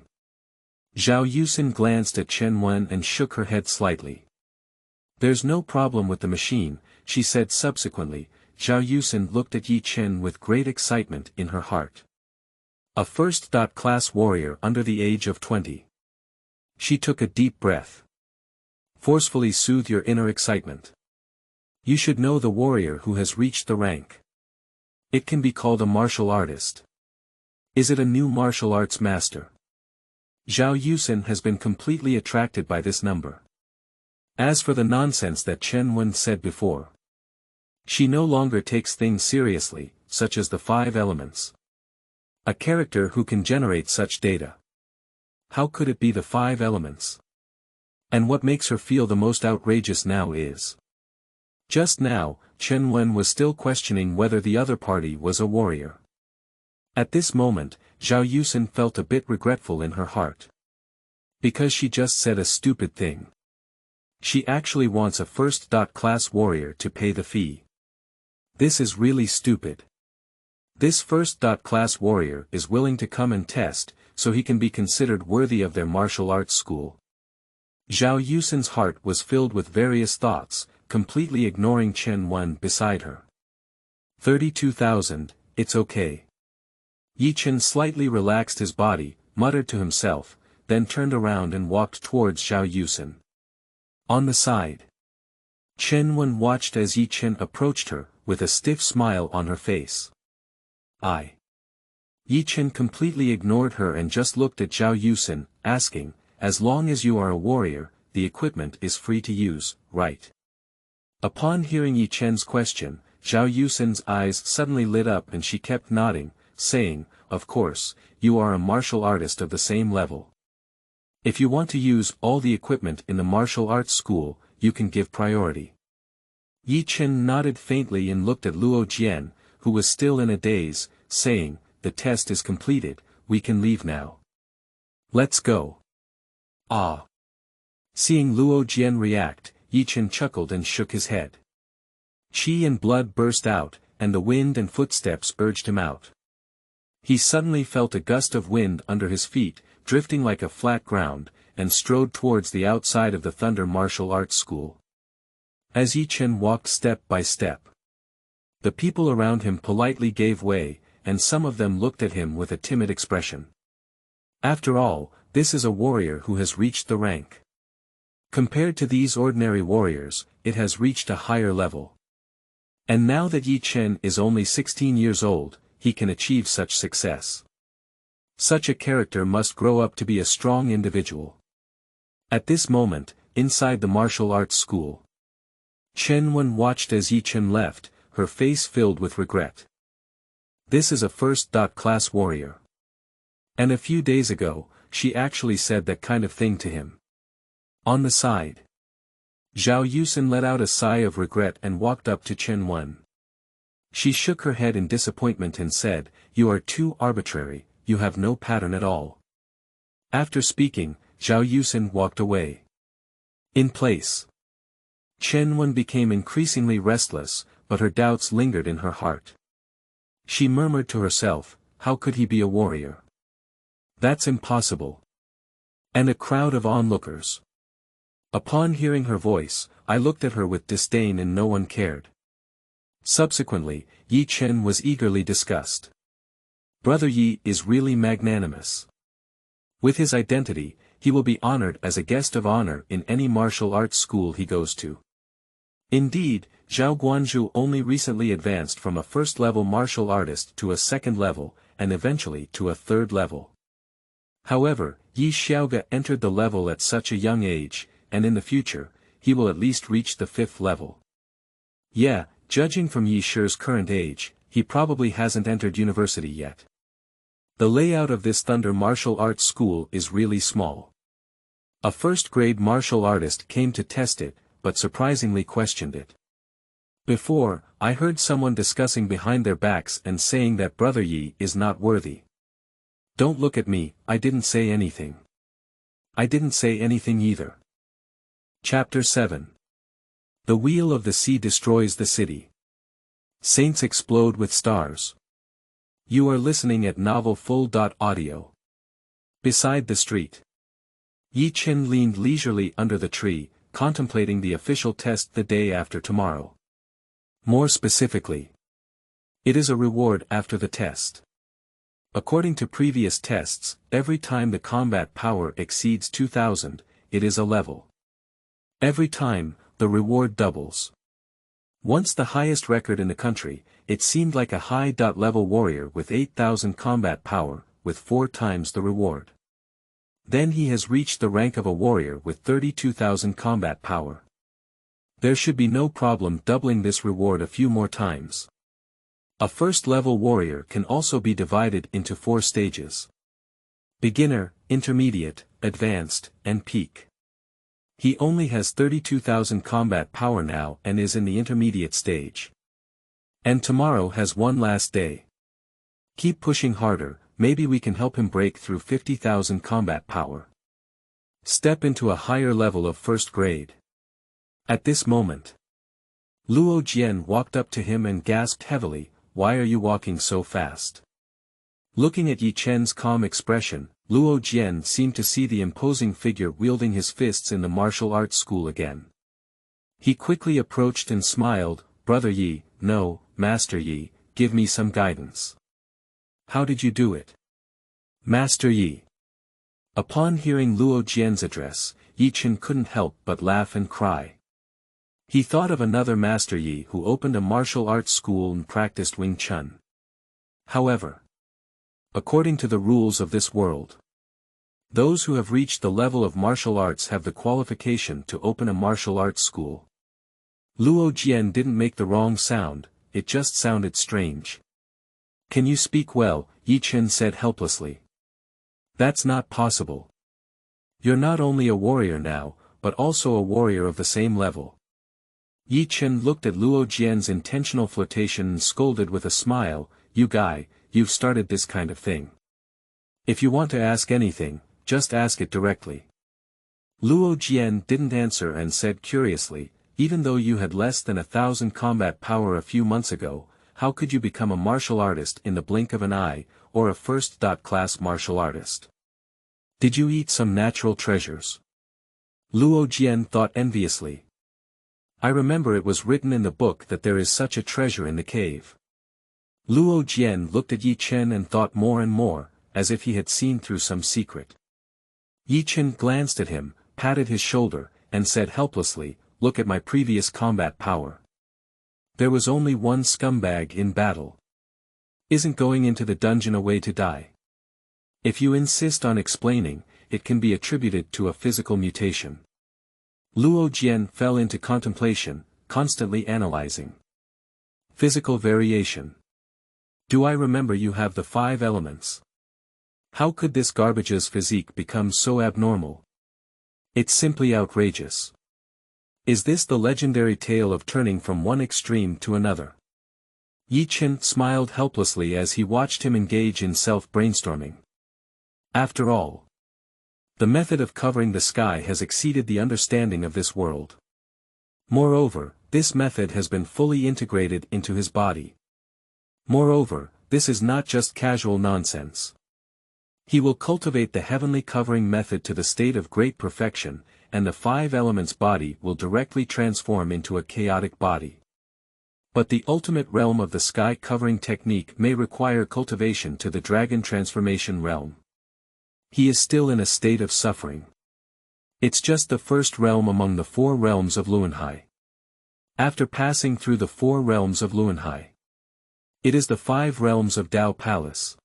Zhao Yusen glanced at Chen Wen and shook her head slightly. "There's no problem with the machine," she said subsequently. Zhao Yusen looked at Chen with great excitement in her heart. A first-class warrior under the age of 20. She took a deep breath. Forcefully soothe your inner excitement. You should know the warrior who has reached the rank. It can be called a martial artist. Is it a new martial arts master? Zhao Yusen has been completely attracted by this number. As for the nonsense that Chen Wen said before, she no longer takes things seriously, such as the 5 elements. A character who can generate such data. How could it be the 5 elements? And what makes her feel the most outrageous now is. Just now, Chen Wen was still questioning whether the other party was a warrior. At this moment, Zhao Yusen felt a bit regretful in her heart. Because she just said a stupid thing. She actually wants a first-class warrior to pay the fee. This is really stupid. This first-class warrior is willing to come and test, so he can be considered worthy of their martial arts school. Zhao Yusen's heart was filled with various thoughts, completely ignoring Chen Wen beside her. 32,000, it's okay. Chen slightly relaxed his body, muttered to himself, then turned around and walked towards Zhao Yusen. On the side. Chen Wen watched as Chen approached her, with a stiff smile on her face. Chen completely ignored her and just looked at Zhao Yusen, asking, "As long as you are a warrior, the equipment is free to use, right?" Upon hearing Chen's question, Zhao Yusen's eyes suddenly lit up and she kept nodding, saying, "Of course, you are a martial artist of the same level. If you want to use all the equipment in the martial arts school, you can give priority." Chen nodded faintly and looked at Luo Jian, who was still in a daze, saying, "The test is completed, we can leave now. Let's go." Ah! Seeing Luo Jian react, Chen chuckled and shook his head. Qi and blood burst out, and the wind and footsteps urged him out. He suddenly felt a gust of wind under his feet, drifting like a flat ground, and strode towards the outside of the Thunder Martial Arts School. As Chen walked step by step, The people around him politely gave way, and some of them looked at him with a timid expression. After all, this is a warrior who has reached the rank. Compared to these ordinary warriors, it has reached a higher level. And now that Yi Chen is only 16 years old, he can achieve such success. Such a character must grow up to be a strong individual. At this moment, inside the martial arts school, Chen Wen watched as Yi Chen left, her face filled with regret. This is a first-class warrior. And a few days ago, she actually said that kind of thing to him. On the side, Zhao Yusen let out a sigh of regret and walked up to Chen Wen. She shook her head in disappointment and said, "You are too arbitrary, you have no pattern at all." After speaking, Zhao Yusen walked away. In place, Chen Wen became increasingly restless, but her doubts lingered in her heart. She murmured to herself, how could he be a warrior? That's impossible. And a crowd of onlookers. Upon hearing her voice, I looked at her with disdain and no one cared. Subsequently, Yi Chen was eagerly discussed. Brother Yi is really magnanimous. With his identity, he will be honored as a guest of honor in any martial arts school he goes to. Indeed, Zhao Guanzhu only recently advanced from a first-level martial artist to a second level, and eventually to a third level. However, Yi Xiaoge entered the level at such a young age, and in the future, he will at least reach the fifth level. Yeah, judging from Yi Shi's current age, he probably hasn't entered university yet. The layout of this Thunder Martial Arts School is really small. A first-grade martial artist came to test it, but surprisingly questioned it. Before, I heard someone discussing behind their backs and saying that Brother Yi is not worthy. Don't look at me, I didn't say anything. I didn't say anything either. Chapter 7. The Wheel of the Sea destroys the city. Saints explode with stars. You are listening at novel.Audio. Beside the street, Yi Chen leaned leisurely under the tree, contemplating the official test the day after tomorrow. More specifically, it is a reward after the test. According to previous tests, every time the combat power exceeds 2000, it is a level. Every time, the reward doubles. Once the highest record in the country, it seemed like a high-level warrior with 8000 combat power, with 4 times the reward. Then he has reached the rank of a warrior with 32,000 combat power. There should be no problem doubling this reward a few more times. A first-level warrior can also be divided into 4 stages. Beginner, Intermediate, Advanced, and Peak. He only has 32,000 combat power now and is in the intermediate stage. And tomorrow has one last day. Keep pushing harder, maybe we can help him break through 50,000 combat power. Step into a higher level of first grade. At this moment, Luo Jian walked up to him and gasped heavily, "Why are you walking so fast?" Looking at Yi Chen's calm expression, Luo Jian seemed to see the imposing figure wielding his fists in the martial arts school again. He quickly approached and smiled, "Brother Yi, no, Master Yi, give me some guidance." "How did you do it?" "Master Yi." Upon hearing Luo Jian's address, Yi Chen couldn't help but laugh and cry. He thought of another Master Yi who opened a martial arts school and practiced Wing Chun. However, according to the rules of this world, those who have reached the level of martial arts have the qualification to open a martial arts school. Luo Jian didn't make the wrong sound, it just sounded strange. "Can you speak well?" Yi Chen said helplessly. "That's not possible. You're not only a warrior now, but also a warrior of the same level." Yi Chen looked at Luo Jian's intentional flirtation and scolded with a smile, "You guy, you've started this kind of thing. If you want to ask anything, just ask it directly." Luo Jian didn't answer and said curiously, "Even though you had less than 1000 combat power a few months ago, how could you become a martial artist in the blink of an eye, or a first-class martial artist? Did you eat some natural treasures?" Luo Jian thought enviously. I remember it was written in the book that there is such a treasure in the cave. Luo Jian looked at Yi Chen and thought more and more, as if he had seen through some secret. Yi Chen glanced at him, patted his shoulder, and said helplessly, "Look at my previous combat power. There was only one scumbag in battle. Isn't going into the dungeon a way to die? If you insist on explaining, it can be attributed to a physical mutation." Luo Jian fell into contemplation, constantly analyzing. Physical variation. Do I remember you have the 5 elements? How could this garbage's physique become so abnormal? It's simply outrageous. Is this the legendary tale of turning from one extreme to another? Yi Chen smiled helplessly as he watched him engage in self-brainstorming. After all, the method of covering the sky has exceeded the understanding of this world. Moreover, this method has been fully integrated into his body. Moreover, this is not just casual nonsense. He will cultivate the heavenly covering method to the state of great perfection, and the 5 elements body will directly transform into a chaotic body. But the ultimate realm of the sky covering technique may require cultivation to the dragon transformation realm. He is still in a state of suffering. It's just the first realm among the 4 realms of Luanhai. After passing through the 4 realms of Luanhai, it is the 5 realms of Dao Palace.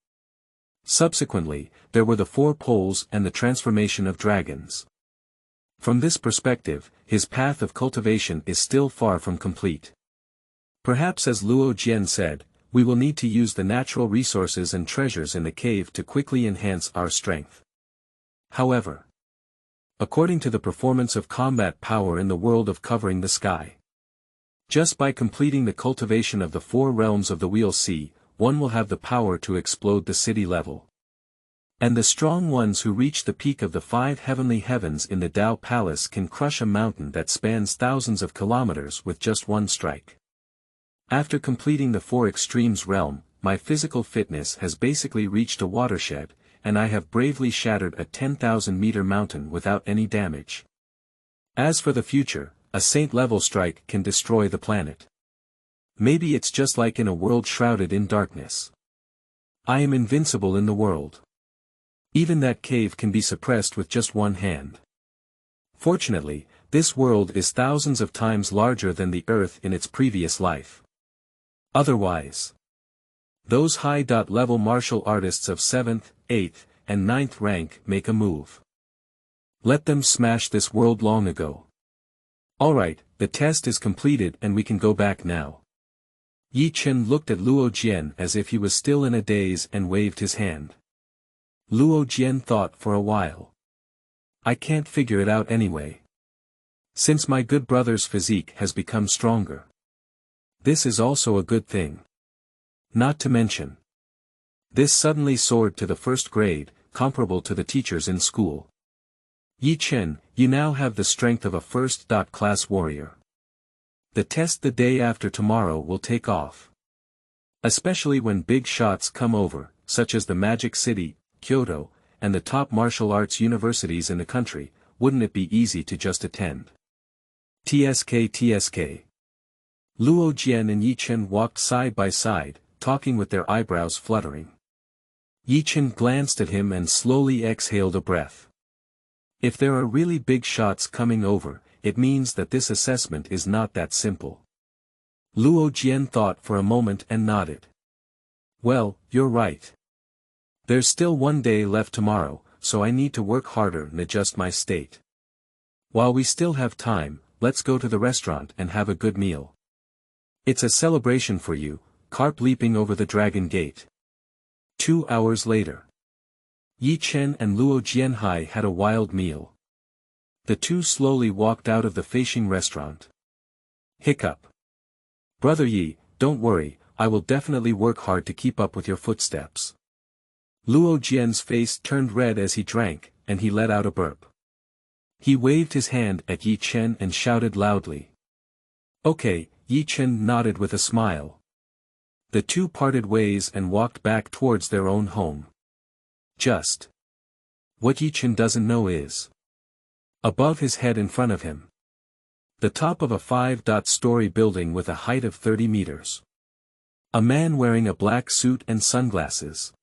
Subsequently, there were the 4 poles and the transformation of dragons. From this perspective, his path of cultivation is still far from complete. Perhaps as Luo Jian said, we will need to use the natural resources and treasures in the cave to quickly enhance our strength. However, according to the performance of combat power in the world of covering the sky, just by completing the cultivation of the 4 realms of the Wheel Sea, one will have the power to explode the city level. And the strong ones who reach the peak of the 5 heavenly heavens in the Dao Palace can crush a mountain that spans thousands of kilometers with just one strike. After completing the 4 extremes realm, my physical fitness has basically reached a watershed, and I have bravely shattered a 10,000-meter mountain without any damage. As for the future, a saint-level strike can destroy the planet. Maybe it's just like in a world shrouded in darkness. I am invincible in the world. Even that cave can be suppressed with just one hand. Fortunately, this world is thousands of times larger than the Earth in its previous life. Otherwise, those high-level martial artists of 7th, 8th, and 9th rank make a move. Let them smash this world long ago. Alright, the test is completed and we can go back now. Yi Chen looked at Luo Jian as if he was still in a daze and waved his hand. Luo Jian thought for a while. I can't figure it out anyway. Since my good brother's physique has become stronger. This is also a good thing. Not to mention, this suddenly soared to the 1st grade, comparable to the teachers in school. Yi Chen, you now have the strength of a 1st-class warrior. The test the day after tomorrow will take off. Especially when big shots come over, such as the Magic City, Kyoto, and the top martial arts universities in the country, wouldn't it be easy to just attend? TSK. Luo Jian and Yi Chen walked side by side, talking with their eyebrows fluttering. Yi Chen glanced at him and slowly exhaled a breath. If there are really big shots coming over, it means that this assessment is not that simple. Luo Jian thought for a moment and nodded. Well, you're right. There's still one day left tomorrow, so I need to work harder and adjust my state. While we still have time, let's go to the restaurant and have a good meal. It's a celebration for you, carp leaping over the dragon gate. 2 hours later, Yi Chen and Luo Jianhai had a wild meal. The two slowly walked out of the Feishing restaurant. Hiccup. Brother Yi, don't worry, I will definitely work hard to keep up with your footsteps. Luo Jian's face turned red as he drank, and he let out a burp. He waved his hand at Yi Chen and shouted loudly. Okay, Yi Chen nodded with a smile. The two parted ways and walked back towards their own home. Just what Yi Chen doesn't know is, above his head in front of him, The top of a 5-story building with a height of 30 meters. A man wearing a black suit and sunglasses.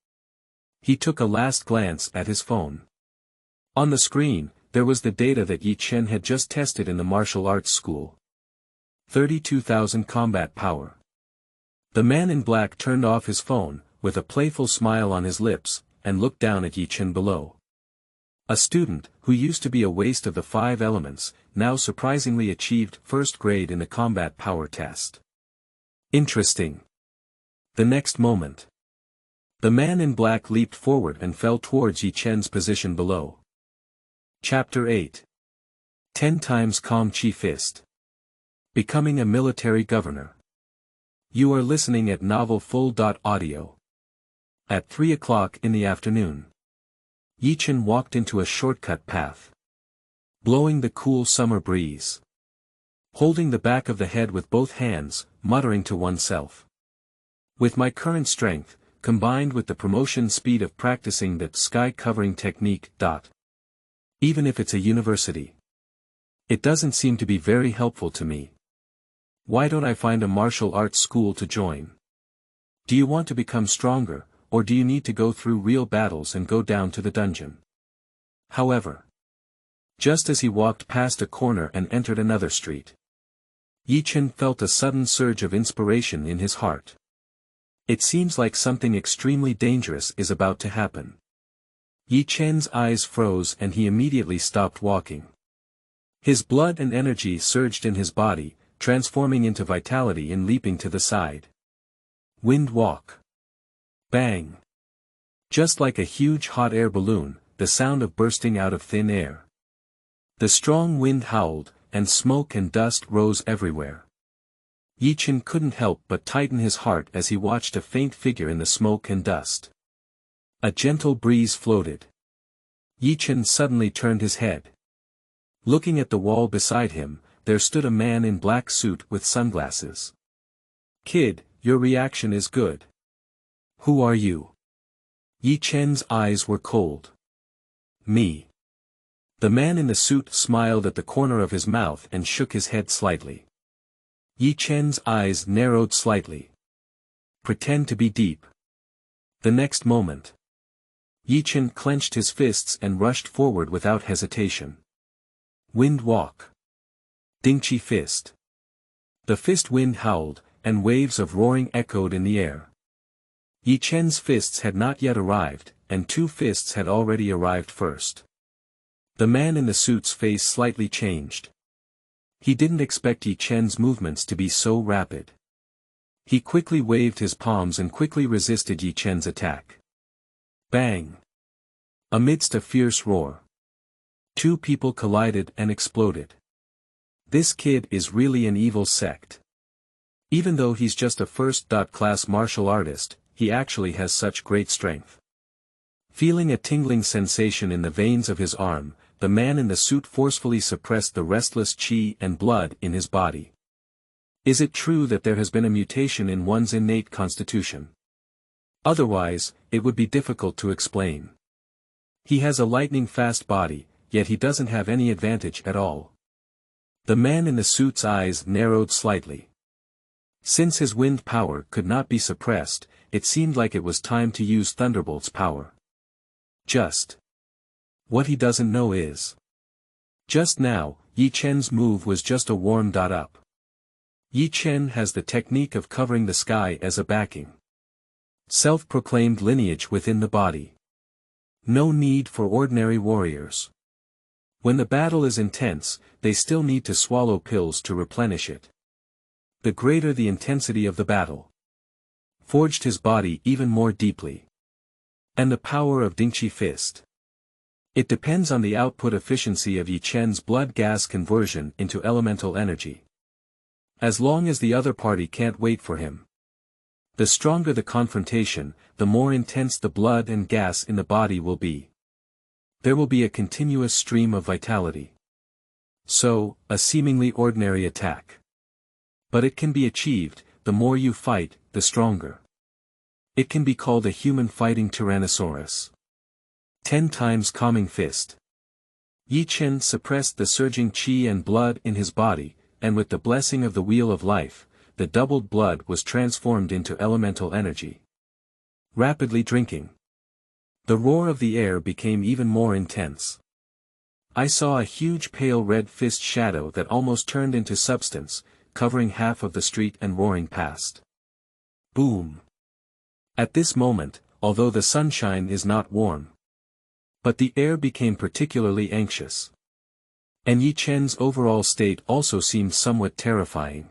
He took a last glance at his phone. On the screen, there was the data that Chen had just tested in the martial arts school. 32,000 combat power. The man in black turned off his phone, with a playful smile on his lips, and looked down at Chen below. A student, who used to be a waste of the 5 elements, now surprisingly achieved first grade in the combat power test. Interesting. The next moment, the man in black leaped forward and fell towards Chen's position below. Chapter 8. 10 times Calm Chi Fist. Becoming a military governor. You are listening at novelfull.audio. At 3 o'clock in the afternoon, Chen walked into a shortcut path, blowing the cool summer breeze, holding the back of the head with both hands, muttering to oneself. With my current strength, combined with the promotion speed of practicing the sky covering technique. Even if it's a university, it doesn't seem to be very helpful to me. Why don't I find a martial arts school to join? Do you want to become stronger, or do you need to go through real battles and go down to the dungeon? However, just as he walked past a corner and entered another street, Chen felt a sudden surge of inspiration in his heart. It seems like something extremely dangerous is about to happen. Chen's eyes froze and he immediately stopped walking. His blood and energy surged in his body, transforming into vitality in leaping to the side. Wind walk. Bang. Just like a huge hot air balloon, the sound of bursting out of thin air. The strong wind howled, and smoke and dust rose everywhere. Chen couldn't help but tighten his heart as he watched a faint figure in the smoke and dust. A gentle breeze floated. Chen suddenly turned his head. Looking at the wall beside him, there stood a man in black suit with sunglasses. Kid, your reaction is good. Who are you? Chen's eyes were cold. Me. The man in the suit smiled at the corner of his mouth and shook his head slightly. Chen's eyes narrowed slightly. Pretend to be deep. The next moment, Chen clenched his fists and rushed forward without hesitation. Wind walk. Dingchi fist. The fist wind howled, and waves of roaring echoed in the air. Chen's fists had not yet arrived, and 2 fists had already arrived first. The man in the suit's face slightly changed. He didn't expect Chen's movements to be so rapid. He quickly waved his palms and quickly resisted Chen's attack. Bang! Amidst a fierce roar, 2 people collided and exploded. This kid is really an evil sect. Even though he's just a first-class martial artist, he actually has such great strength. Feeling a tingling sensation in the veins of his arm, the man in the suit forcefully suppressed the restless chi and blood in his body. Is it true that there has been a mutation in one's innate constitution? Otherwise, it would be difficult to explain. He has a lightning-fast body, yet he doesn't have any advantage at all. The man in the suit's eyes narrowed slightly. Since his wind power could not be suppressed, it seemed like it was time to use Thunderbolt's power. What he doesn't know is, just now, Chen's move was just a warm-up. Chen has the technique of covering the sky as a backing. Self-proclaimed lineage within the body. No need for ordinary warriors. When the battle is intense, they still need to swallow pills to replenish it. The greater the intensity of the battle, forged his body even more deeply. And the power of Dingchi Fist. It depends on the output efficiency of Chen's blood gas conversion into elemental energy. As long as the other party can't wait for him, the stronger the confrontation, the more intense the blood and gas in the body will be. There will be a continuous stream of vitality. So, a seemingly ordinary attack. But it can be achieved, the more you fight, the stronger. It can be called a human fighting Tyrannosaurus. 10 times calming fist. Chen suppressed the surging chi and blood in his body, and with the blessing of the wheel of life, the doubled blood was transformed into elemental energy. Rapidly drinking. The roar of the air became even more intense. I saw a huge pale red fist shadow that almost turned into substance, covering half of the street and roaring past. Boom. At this moment, although the sunshine is not warm, but the air became particularly anxious. And Yi Chen's overall state also seemed somewhat terrifying.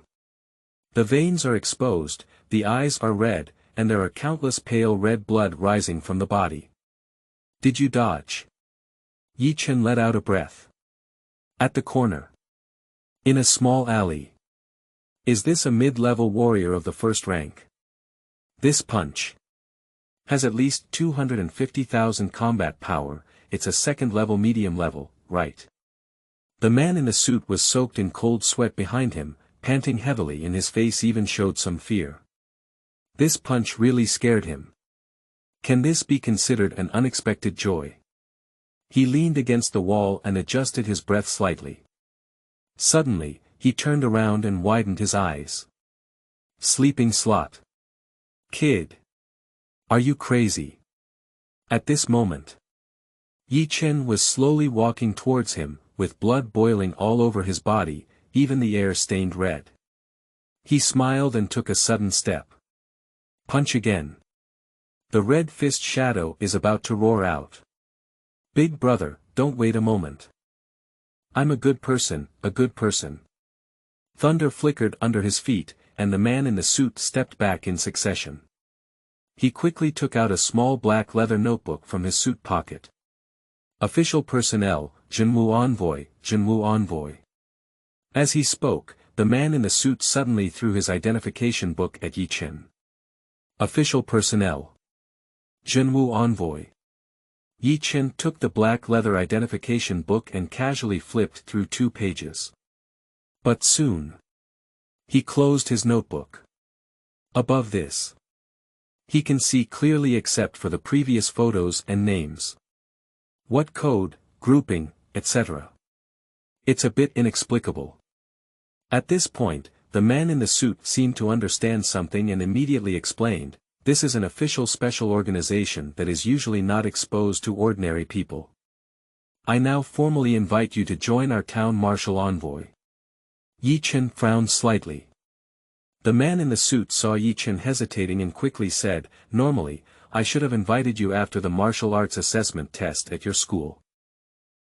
The veins are exposed, the eyes are red, and there are countless pale red blood rising from the body. Did you dodge? Yi Chen let out a breath. At the corner. In a small alley. Is this a mid-level warrior of the first rank? This punch has at least 250,000 combat power, it's a second-level medium level, right? The man in the suit was soaked in cold sweat behind him, panting heavily, and his face even showed some fear. This punch really scared him. Can this be considered an unexpected joy? He leaned against the wall and adjusted his breath slightly. Suddenly, he turned around and widened his eyes. Sleeping slot. Kid. Are you crazy? At this moment, Yi Chen was slowly walking towards him, with blood boiling all over his body, even the air stained red. He smiled and took a sudden step. Punch again. The red fist shadow is about to roar out. Big brother, don't wait a moment. I'm a good person, a good person. Thunder flickered under his feet, and the man in the suit stepped back in succession. He quickly took out a small black leather notebook from his suit pocket. Official personnel, Jinwu Envoy, Jinwu Envoy. As he spoke, the man in the suit suddenly threw his identification book at Yi Chen. Official personnel. Jinwu Envoy. Yi Chen took the black leather identification book and casually flipped through 2 pages. But soon, he closed his notebook. Above this, he can see clearly except for the previous photos and names. What code, grouping, etc. It's a bit inexplicable. At this point, the man in the suit seemed to understand something and immediately explained, this is an official special organization that is usually not exposed to ordinary people. I now formally invite you to join our town martial envoy. Yi Chen frowned slightly. The man in the suit saw Yi Chen hesitating and quickly said, normally, I should have invited you after the martial arts assessment test at your school.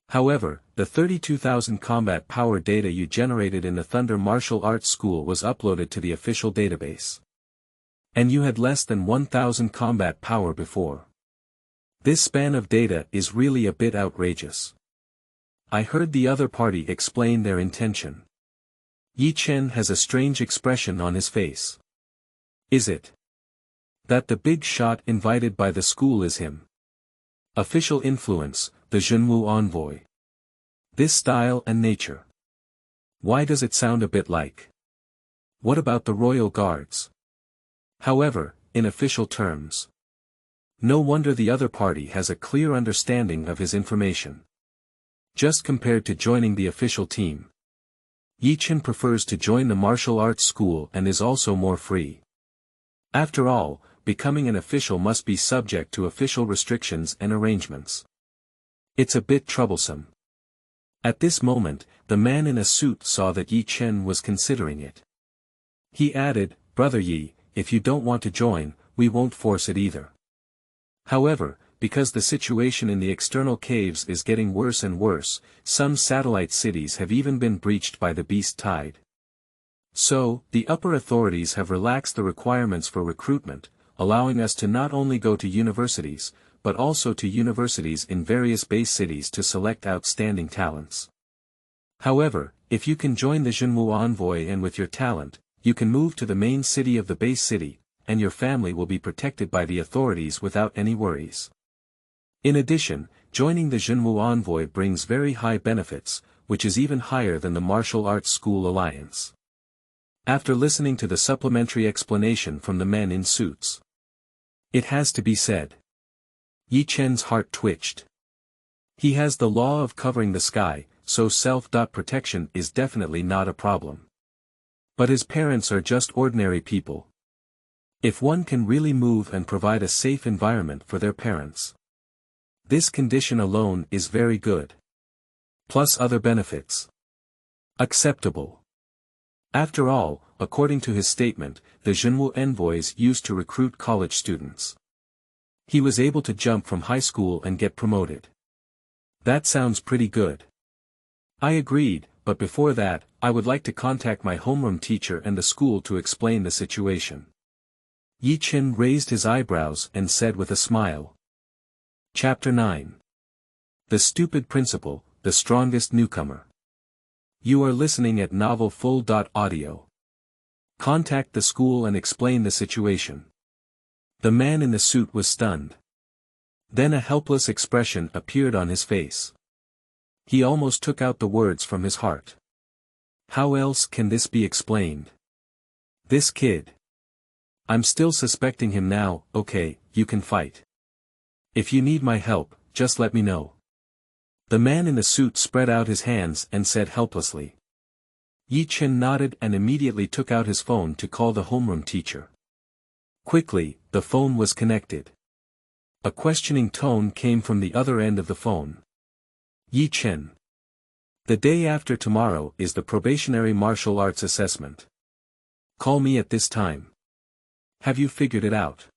However, the 32,000 combat power data you generated in the Thunder Martial Arts School was uploaded to the official database. And you had less than 1,000 combat power before. This span of data is really a bit outrageous. I heard the other party explain their intention. Yi Chen has a strange expression on his face. Is it that the big shot invited by the school is him? Official influence, the Jinwu Envoy. This style and nature. Why does it sound a bit like? What about the royal guards? However, in official terms. No wonder the other party has a clear understanding of his information. Just compared to joining the official team, Yi Chen prefers to join the martial arts school and is also more free. After all, becoming an official must be subject to official restrictions and arrangements. It's a bit troublesome. At this moment, the man in a suit saw that Yi Chen was considering it. He added, Brother Yi, if you don't want to join, we won't force it either. However, because the situation in the external caves is getting worse and worse, some satellite cities have even been breached by the beast tide. So, the upper authorities have relaxed the requirements for recruitment, allowing us to not only go to universities, but also to universities in various base cities to select outstanding talents. However, if you can join the Jinwu Envoy and with your talent, you can move to the main city of the base city, and your family will be protected by the authorities without any worries. In addition, joining the Jinwu Envoy brings very high benefits, which is even higher than the martial arts school alliance. After listening to the supplementary explanation from the men in suits, it has to be said. Yi Chen's heart twitched. He has the law of covering the sky, so self-protection is definitely not a problem. But his parents are just ordinary people. If one can really move and provide a safe environment for their parents, this condition alone is very good. Plus other benefits. Acceptable. After all, according to his statement, the Zhenwu envoys used to recruit college students. He was able to jump from high school and get promoted. That sounds pretty good. I agreed, but before that, I would like to contact my homeroom teacher and the school to explain the situation. Chen raised his eyebrows and said with a smile. Chapter 9. The Stupid Principal, the Strongest Newcomer. You are listening at novelfull.audio. Contact the school and explain the situation. The man in the suit was stunned. Then a helpless expression appeared on his face. He almost took out the words from his heart. How else can this be explained? This kid. I'm still suspecting him now. Okay, you can fight. If you need my help, just let me know. The man in the suit spread out his hands and said helplessly. Chen nodded and immediately took out his phone to call the homeroom teacher. Quickly, the phone was connected. A questioning tone came from the other end of the phone. Chen. The day after tomorrow is the probationary martial arts assessment. Call me at this time. Have you figured it out?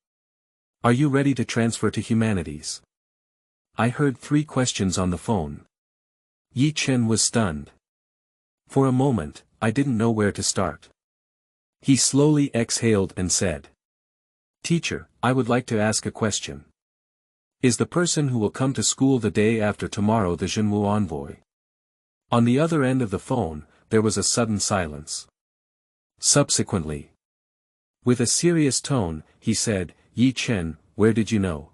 Are you ready to transfer to humanities? I heard 3 questions on the phone. Chen was stunned. For a moment, I didn't know where to start. He slowly exhaled and said. Teacher, I would like to ask a question. Is the person who will come to school the day after tomorrow the Zhenwu envoy? On the other end of the phone, there was a sudden silence. Subsequently, with a serious tone, he said, Chen, where did you know?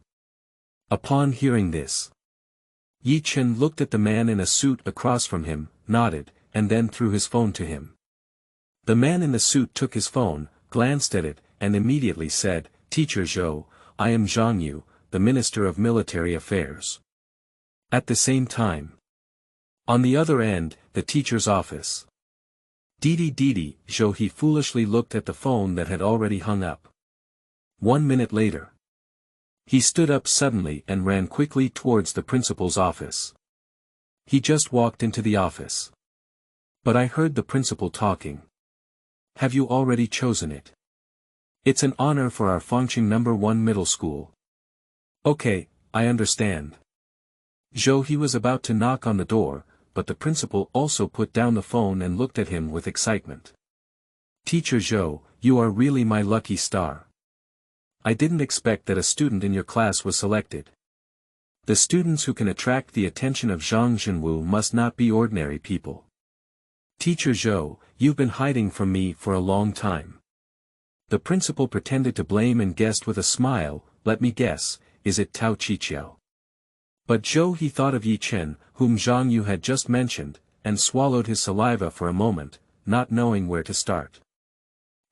Upon hearing this, Chen looked at the man in a suit across from him, nodded, and then threw his phone to him. The man in the suit took his phone, glanced at it, and immediately said, Teacher Zhou, I am Zhang Yu, the Minister of Military Affairs. At the same time, on the other end, the teacher's office. Didi Zhou. He foolishly looked at the phone that had already hung up. 1 minute later, he stood up suddenly and ran quickly towards the principal's office. He just walked into the office. But I heard the principal talking. Have you already chosen it? It's an honor for our Fengqing No. 1 middle school. Okay, I understand. Zhou. He was about to knock on the door, but the principal also put down the phone and looked at him with excitement. Teacher Zhou, you are really my lucky star. I didn't expect that a student in your class was selected. The students who can attract the attention of Zhang Zhenwu must not be ordinary people. Teacher Zhou, you've been hiding from me for a long time. The principal pretended to blame and guessed with a smile, let me guess, is it Tao Qiqiao? But Zhou. He thought of Chen, whom Zhang Yu had just mentioned, and swallowed his saliva for a moment, not knowing where to start.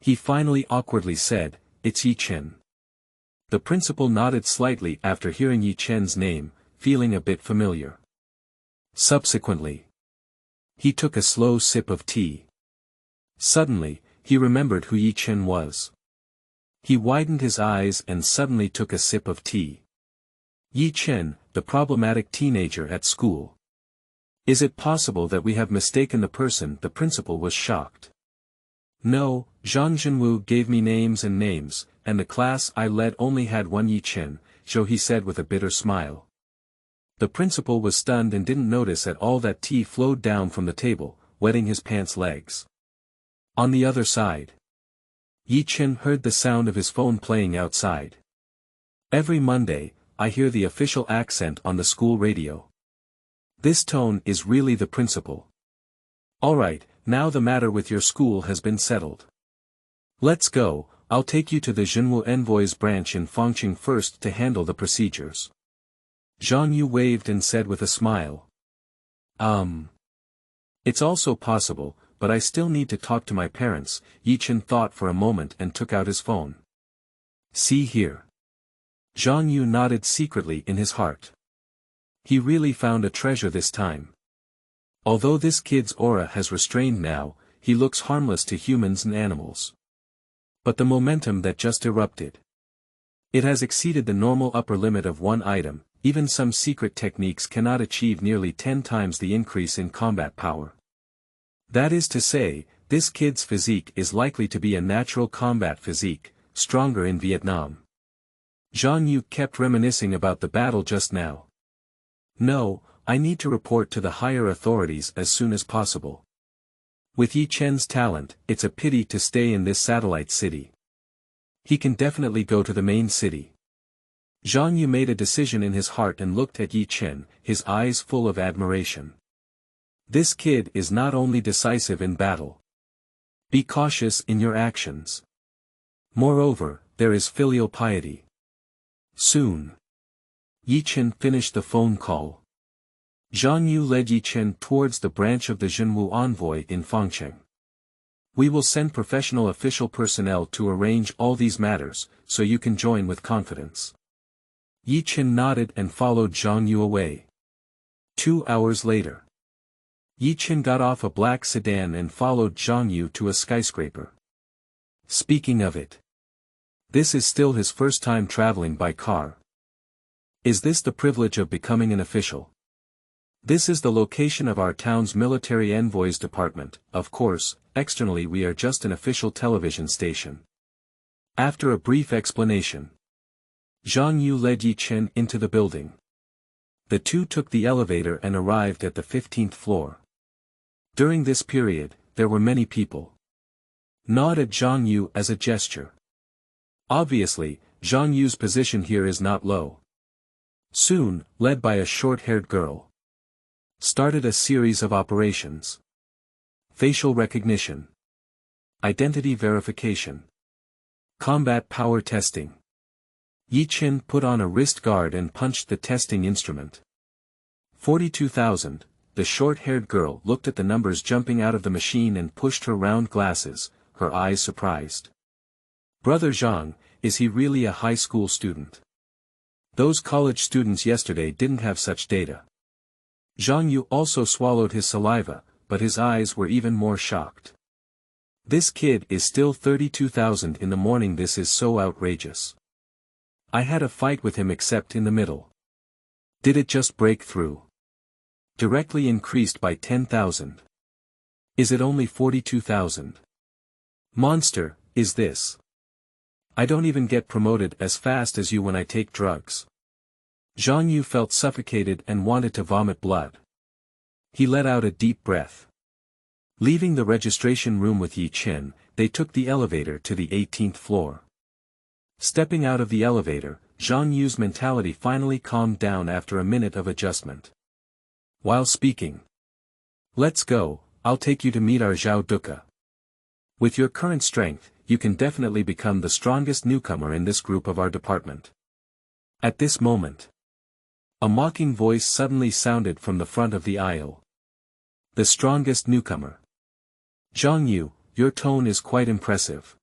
He finally awkwardly said, it's Chen. The principal nodded slightly after hearing Chen's name, feeling a bit familiar. Subsequently, he took a slow sip of tea. Suddenly, he remembered who Chen was. He widened his eyes and suddenly took a sip of tea. Chen, the problematic teenager at school. Is it possible that we have mistaken the person? The principal was shocked. No, Zhang Zhenwu gave me names, and the class I led only had one Chen, Zhou. He said with a bitter smile. The principal was stunned and didn't notice at all that tea flowed down from the table, wetting his pants legs. On the other side, Chen heard the sound of his phone playing outside. Every Monday, I hear the official accent on the school radio. This tone is really the principal. Alright, now the matter with your school has been settled. Let's go, I'll take you to the Zhenwu Envoy's branch in Fengqing first to handle the procedures. Zhang Yu waved and said with a smile. It's also possible, but I still need to talk to my parents. Chen thought for a moment and took out his phone. See here. Zhang Yu nodded secretly in his heart. He really found a treasure this time. Although this kid's aura has restrained now, he looks harmless to humans and animals. But the momentum that just erupted. It has exceeded the normal upper limit of one item, even some secret techniques cannot achieve nearly 10 times the increase in combat power. That is to say, this kid's physique is likely to be a natural combat physique, stronger in Vietnam. Zhang Yu kept reminiscing about the battle just now. No, I need to report to the higher authorities as soon as possible. With Yi Chen's talent, it's a pity to stay in this satellite city. He can definitely go to the main city. Zhang Yu made a decision in his heart and looked at Yi Chen, his eyes full of admiration. This kid is not only decisive in battle. Be cautious in your actions. Moreover, there is filial piety. Soon. Yi Chen finished the phone call. Zhang Yu led Yi Chen towards the branch of the Zhenwu envoy in Fangcheng. We will send professional official personnel to arrange all these matters, so you can join with confidence. Yi Chen nodded and followed Zhang Yu away. 2 hours later. Yi Chen got off a black sedan and followed Zhang Yu to a skyscraper. Speaking of it. This is still his first time traveling by car. Is this the privilege of becoming an official? This is the location of our town's military envoys department. Of course, externally we are just an official television station. After a brief explanation, Zhang Yu led Yi Chen into the building. The two took the elevator and arrived at the 15th floor. During this period, there were many people. Nod at Zhang Yu as a gesture. Obviously, Zhang Yu's position here is not low. Soon, led by a short-haired girl, started a series of operations. Facial recognition. Identity verification. Combat power testing. Yi Chen put on a wrist guard and punched the testing instrument. 42,000, the short-haired girl looked at the numbers jumping out of the machine and pushed her round glasses, her eyes surprised. Brother Zhang, is he really a high school student? Those college students yesterday didn't have such data. Zhang Yu also swallowed his saliva, but his eyes were even more shocked. This kid is still 32,000 in the morning. This is so outrageous. I had a fight with him except in the middle. Did it just break through? Directly increased by 10,000. Is it only 42,000? Monster, is this? I don't even get promoted as fast as you when I take drugs. Zhang Yu felt suffocated and wanted to vomit blood. He let out a deep breath. Leaving the registration room with Yi Chen, they took the elevator to the 18th floor. Stepping out of the elevator, Zhang Yu's mentality finally calmed down after a minute of adjustment. While speaking. Let's go, I'll take you to meet our Zhao Duke. With your current strength, you can definitely become the strongest newcomer in this group of our department. At this moment, a mocking voice suddenly sounded from the front of the aisle. The strongest newcomer. Zhang Yu, your tone is quite impressive.